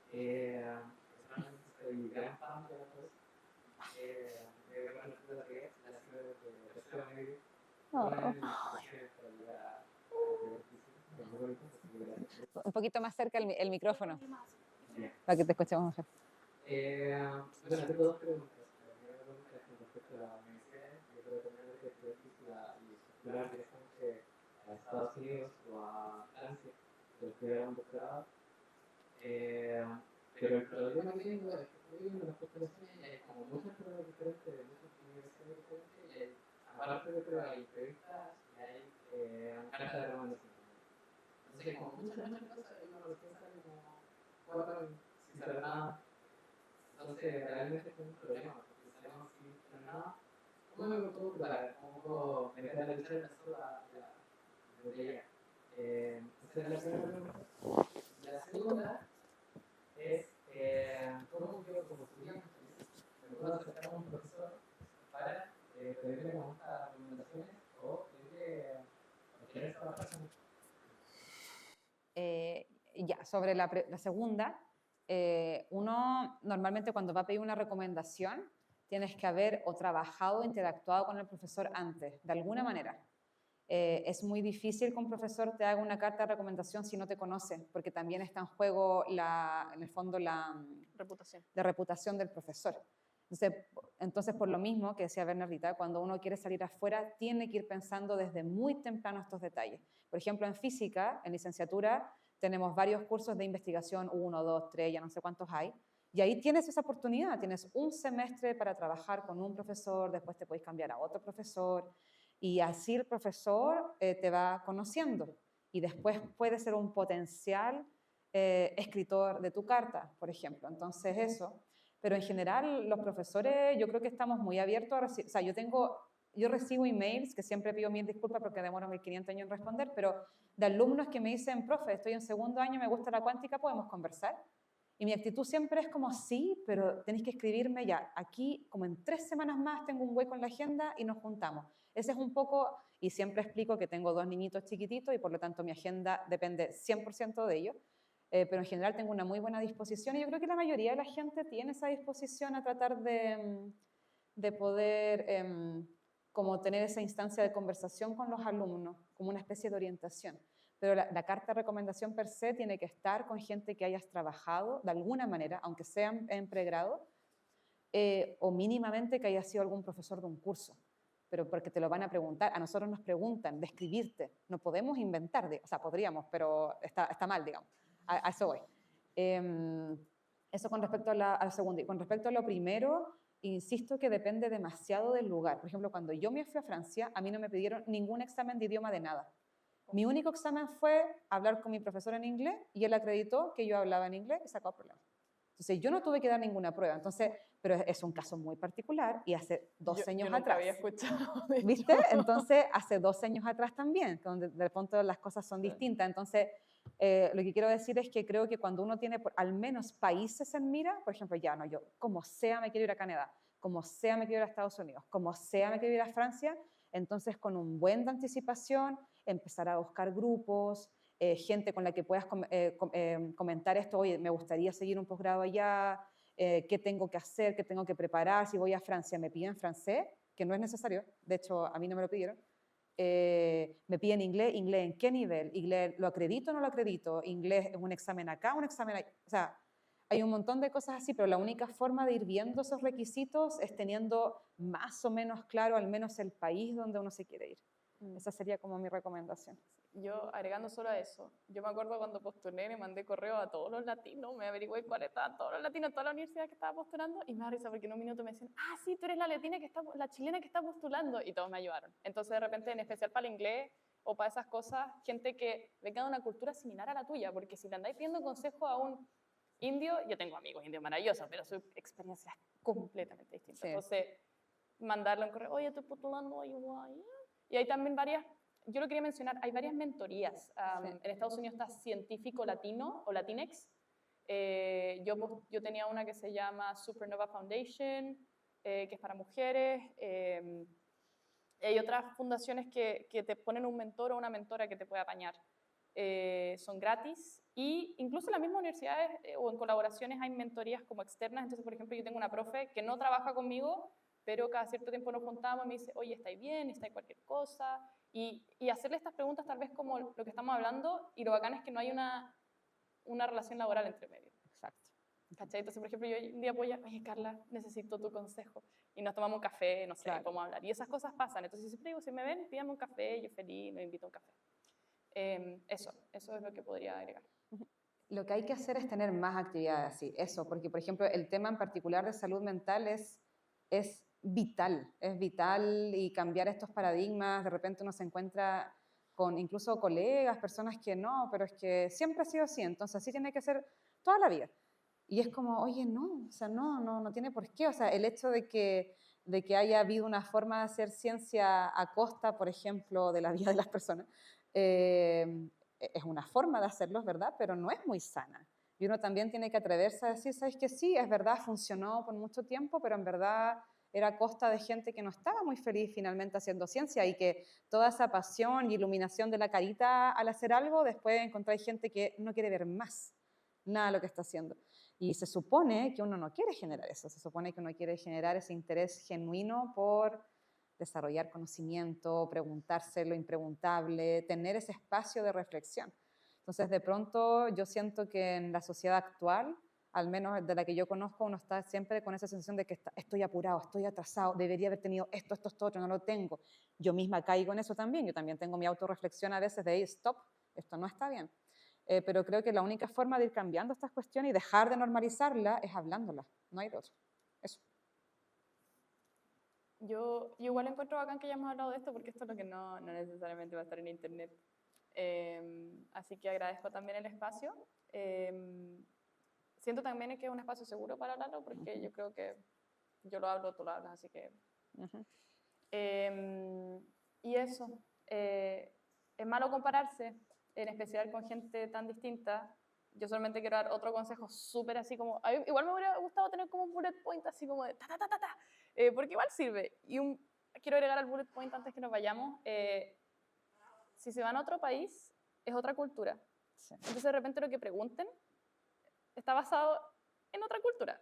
S6: Personalmente soy gran fan de la voz. De la que es la ciudad de tercero medio. Una de mis pasiones para llegar a muy bonito, así que gracias.
S2: Un poquito más cerca el micrófono,
S6: Bien.
S2: para que te escuchemos mejor.
S6: Bueno, tengo dos preguntas. La primera pregunta es con respecto a la universidad. Yo creo que también es estudiar física y circular directamente a Estados Unidos o a Francia, pero estudiar un doctorado. Pero el problema que tengo es que estoy viendo las postulaciones y hay como muchas pruebas diferentes de muchas universidades diferentes y hay, aparte de pruebas, hay entrevistas y hay cartas de recomendación. Entonces hay como muchas cosas y uno recién sale como cuatro sin saber nada. Entonces realmente es un problema porque salimos sin saber nada. ¿Cómo me puedo preparar? ¿Cómo puedo meter a la lucha de la sola de la botella? Esa es la primera pregunta. La segunda es cómo yo como estudiante me puedo acercar a un profesor para pedirle como estas recomendaciones o pedirle obtener trabajar con
S2: Ya, sobre la segunda, uno normalmente cuando va a pedir una recomendación, tienes que haber o trabajado o interactuado con el profesor antes, de alguna manera. Es muy difícil que un profesor te haga una carta de recomendación si no te conoce, porque también está en juego, en el fondo, la reputación del profesor. Entonces, por lo mismo que decía Bernardita, cuando uno quiere salir afuera, tiene que ir pensando desde muy temprano estos detalles. Por ejemplo, en física, en licenciatura, tenemos varios cursos de investigación, 1, 2, 3, ya no sé cuántos hay, y ahí tienes esa oportunidad, tienes un semestre para trabajar con un profesor, después te puedes cambiar a otro profesor, y así el profesor te va conociendo, y después puede ser un potencial escritor de tu carta, por ejemplo. Entonces eso, pero en general los profesores yo creo que estamos muy abiertos a recibir, o sea, yo recibo emails, que siempre pido mil disculpas porque demoro 1500 años en responder, pero de alumnos que me dicen, profe, estoy en segundo año, me gusta la cuántica, ¿podemos conversar? Y mi actitud siempre es como, sí, pero tenéis que escribirme ya, aquí como en 3 semanas más tengo un hueco en la agenda y nos juntamos. Ese es un poco, y siempre explico que tengo 2 niñitos chiquititos y por lo tanto mi agenda depende 100% de ellos, pero en general tengo una muy buena disposición y yo creo que la mayoría de la gente tiene esa disposición a tratar de poder como tener esa instancia de conversación con los alumnos, como una especie de orientación. Pero la carta de recomendación per se tiene que estar con gente que hayas trabajado de alguna manera, aunque sea en pregrado, o mínimamente que haya sido algún profesor de un curso, pero porque te lo van a preguntar. A nosotros nos preguntan, describirte, no podemos inventar, o sea, podríamos, pero está mal, digamos, a eso voy. Eso con respecto al segundo. Y con respecto a lo primero, insisto que depende demasiado del lugar. Por ejemplo, cuando yo me fui a Francia, a mí no me pidieron ningún examen de idioma de nada. Mi único examen fue hablar con mi profesor en inglés y él acreditó que yo hablaba en inglés y sacó problemas. Entonces, yo no tuve que dar ninguna prueba. Entonces, pero es un caso muy particular y hace 12 años
S3: yo nunca
S2: atrás.
S3: había escuchado de
S2: ¿Viste?
S3: hecho.
S2: Entonces, hace 12 años atrás también, donde de pronto las cosas son distintas. Entonces, lo que quiero decir es que creo que cuando uno tiene al menos países en mira, por ejemplo, ya no, yo como sea me quiero ir a Canadá, como sea me quiero ir a Estados Unidos, como sea me quiero ir a Francia, entonces con un buen de anticipación empezar a buscar grupos, gente con la que puedas comentar esto, oye, me gustaría seguir un posgrado allá, qué tengo que hacer, qué tengo que preparar, si voy a Francia me piden francés, que no es necesario, de hecho a mí no me lo pidieron, me piden inglés, inglés en qué nivel, inglés lo acredito o no lo acredito, inglés es un examen acá, un examen allá, o sea, hay un montón de cosas así, pero la única forma de ir viendo esos requisitos es teniendo más o menos claro al menos el país donde uno se quiere ir. Esa sería como mi recomendación.
S3: Yo, agregando solo a eso, yo me acuerdo cuando postulé, le mandé correo a todos los latinos, me averigüé cuáles estaban todos los latinos, toda la universidad que estaba postulando, y me da risa porque en un minuto me decían, ah, sí, tú eres la latina que está, la chilena que está postulando, y todos me ayudaron. Entonces, de repente, en especial para el inglés o para esas cosas, gente que venga de una cultura similar a la tuya, porque si le andáis pidiendo consejo a un indio, yo tengo amigos indios maravillosos, pero su experiencia es completamente distinta.
S2: Sí.
S3: Entonces, mandarle un correo, oye, estoy postulando, y hay también varias. Yo lo quería mencionar, hay varias mentorías. En Estados Unidos está Científico Latino o Latinex. Yo tenía una que se llama Supernova Foundation, que es para mujeres. Hay otras fundaciones que te ponen un mentor o una mentora que te puede apañar. Son gratis y incluso en las mismas universidades o en colaboraciones hay mentorías como externas. Entonces, por ejemplo, yo tengo una profe que no trabaja conmigo, pero cada cierto tiempo nos juntamos y me dice, oye, ¿estáis bien? ¿Estáis cualquier cosa? Y hacerle estas preguntas tal vez como lo que estamos hablando, y lo bacán es que no hay una relación laboral entre medio.
S2: Exacto.
S3: ¿Cachai? Entonces, por ejemplo, yo un día voy a, oye, Carla, necesito tu consejo, y nos tomamos un café, no sé,
S2: Claro.
S3: podemos hablar, y esas cosas pasan. Entonces, yo siempre digo, si me ven, pídame un café, yo feliz, me invito a un café. Eso es lo que podría agregar.
S2: Lo que hay que hacer es tener más actividades así, eso, porque por ejemplo el tema en particular de salud mental es vital y cambiar estos paradigmas, de repente uno se encuentra con incluso colegas, personas que no, pero es que siempre ha sido así, entonces así tiene que ser toda la vida. Y es como, oye, no, o sea, no tiene por qué, o sea, el hecho de que haya habido una forma de hacer ciencia a costa, por ejemplo, de la vida de las personas, es una forma de hacerlo, es verdad, pero no es muy sana. Y uno también tiene que atreverse a decir, ¿sabes qué? Sí, es verdad, funcionó por mucho tiempo, pero en verdad era a costa de gente que no estaba muy feliz finalmente haciendo ciencia y que toda esa pasión y iluminación de la carita al hacer algo, después encontráis gente que no quiere ver más nada de lo que está haciendo. Y se supone que uno no quiere generar eso, se supone que uno quiere generar ese interés genuino por desarrollar conocimiento, preguntarse lo impreguntable, tener ese espacio de reflexión. Entonces, de pronto, yo siento que en la sociedad actual, al menos de la que yo conozco, uno está siempre con esa sensación de que estoy apurado, estoy atrasado, debería haber tenido esto, otro, no lo tengo. Yo misma caigo en eso también, yo también tengo mi autorreflexión a veces de, stop, esto no está bien. Pero creo que la única forma de ir cambiando estas cuestiones y dejar de normalizarlas es hablándolas, no hay de otro. Eso.
S3: Yo igual encuentro bacán que hayamos hablado de esto, porque esto es lo que no necesariamente va a estar en internet. Así que agradezco también el espacio. Siento también que es un espacio seguro para hablarlo, porque yo creo que yo lo hablo, tú lo hablas, así que... y eso, es malo compararse, en especial con gente tan distinta. Yo solamente quiero dar otro consejo súper así como... igual me hubiera gustado tener como un bullet point así como de porque igual sirve. Y quiero agregar al bullet point antes que nos vayamos. Si se van a otro país, es otra cultura.
S2: Sí.
S3: Entonces de repente lo que pregunten está basado en otra cultura.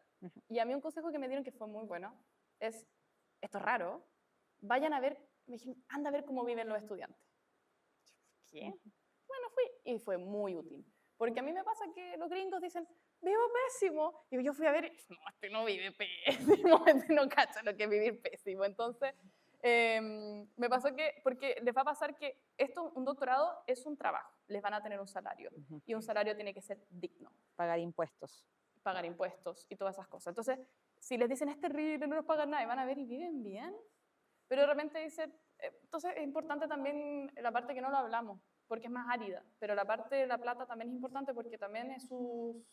S3: Y a mí un consejo que me dieron que fue muy bueno es, esto es raro, vayan a ver, me dijeron, anda a ver cómo viven los estudiantes. ¿Qué? Bueno, fui y fue muy útil. Porque a mí me pasa que los gringos dicen, vivo pésimo. Y yo fui a ver, no, este no vive pésimo, este no cacha lo que es vivir pésimo. Entonces, me pasó que, porque les va a pasar que esto, un doctorado es un trabajo, les van a tener un salario. Y un salario tiene que ser digno.
S2: Pagar impuestos.
S3: Pagar impuestos y todas esas cosas. Entonces, si les dicen, es terrible, no nos pagan nada, y van a ver y viven bien. Pero de repente dicen, entonces es importante también la parte que no lo hablamos, porque es más árida, pero la parte de la plata también es importante porque también es su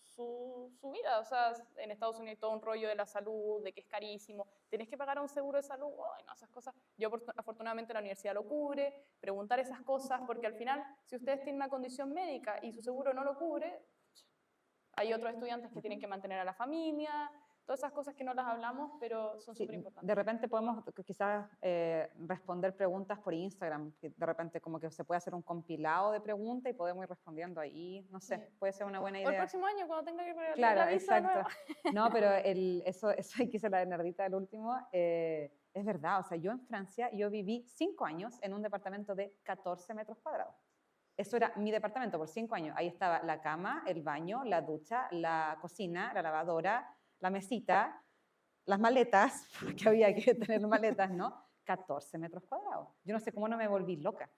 S3: vida. O sea, en Estados Unidos hay todo un rollo de la salud, de que es carísimo, tienes que pagar un seguro de salud, ay, no, esas cosas. Yo afortunadamente la universidad lo cubre, preguntar esas cosas, porque al final, si ustedes tienen una condición médica y su seguro no lo cubre, hay otros estudiantes que tienen que mantener a la familia, todas esas cosas que no las hablamos, pero son súper importantes.
S2: De repente podemos quizás responder preguntas por Instagram, que de repente como que se puede hacer un compilado de preguntas y podemos ir respondiendo ahí, no sé, puede ser una buena idea.
S3: O el próximo año cuando tenga que pagar
S2: claro,
S3: la visa
S2: exacto. No, pero eso que hice la nerdita del último, es verdad, o sea, yo en Francia, yo viví 5 años en un departamento de 14 metros cuadrados. Eso era mi departamento por 5 años. Ahí estaba la cama, el baño, la ducha, la cocina, la lavadora, la mesita, las maletas, porque había que tener maletas, ¿no? 14 metros cuadrados. Yo no sé cómo no me volví loca.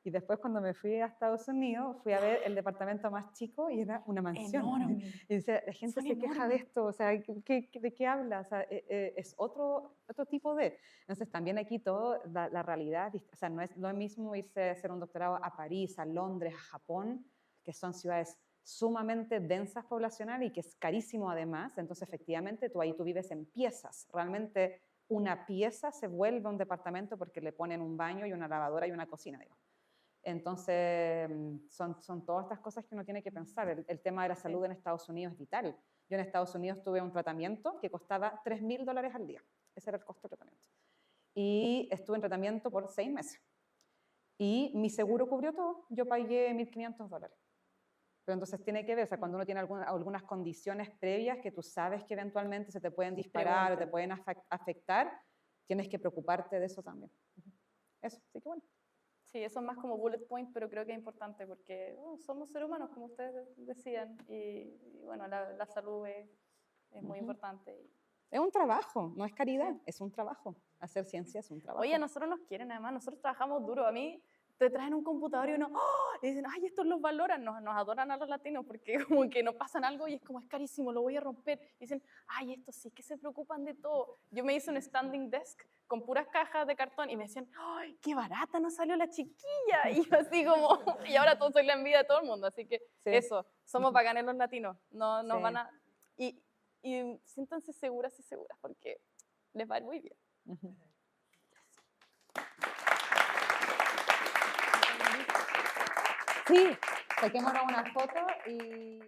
S2: Y después cuando me fui a Estados Unidos, fui a ver el departamento más chico y era una mansión.
S3: Enorme.
S2: Y dice, la gente
S3: Son
S2: se queja de esto, o sea, ¿de qué habla? O sea, es otro tipo de... Entonces también aquí todo, la realidad, o sea, no es lo mismo irse a hacer un doctorado a París, a Londres, a Japón, que son ciudades sumamente densas poblacional y que es carísimo además. Entonces efectivamente tú vives en piezas. Realmente una pieza se vuelve un departamento porque le ponen un baño y una lavadora y una cocina, digo. Entonces, son todas estas cosas que uno tiene que pensar. El tema de la salud en Estados Unidos es vital. Yo en Estados Unidos tuve un tratamiento que costaba $3.000 al día. Ese era el costo del tratamiento. Y estuve en tratamiento por 6 meses. Y mi seguro cubrió todo. Yo pagué $1.500. Pero entonces tiene que ver, o sea, cuando uno tiene algunas condiciones previas que tú sabes que eventualmente se te pueden disparar o te pueden afectar, tienes que preocuparte de eso también. Eso, así que bueno.
S3: Sí, eso es más como bullet point, pero creo que es importante porque somos seres humanos, como ustedes decían, y bueno, la salud es muy importante.
S2: Es un trabajo, no es caridad, es un trabajo. Hacer ciencia es un trabajo.
S3: Oye, a nosotros nos quieren, además, nosotros trabajamos duro. A mí te traen un computador y uno, ¡oh! Y dicen, ay, estos los valoran, nos adoran a los latinos porque como que nos pasan algo y es como, es carísimo, lo voy a romper. Y dicen, ay, estos sí que se preocupan de todo. Yo me hice un standing desk con puras cajas de cartón y me decían, ay, qué barata nos salió la chiquilla. Y yo así como, y ahora todo soy la envidia de todo el mundo. Así que eso, somos bacanes los latinos. No nos van a... Y siéntanse seguras y seguras porque les va a ir muy bien.
S2: Sí, saquémonos una foto y...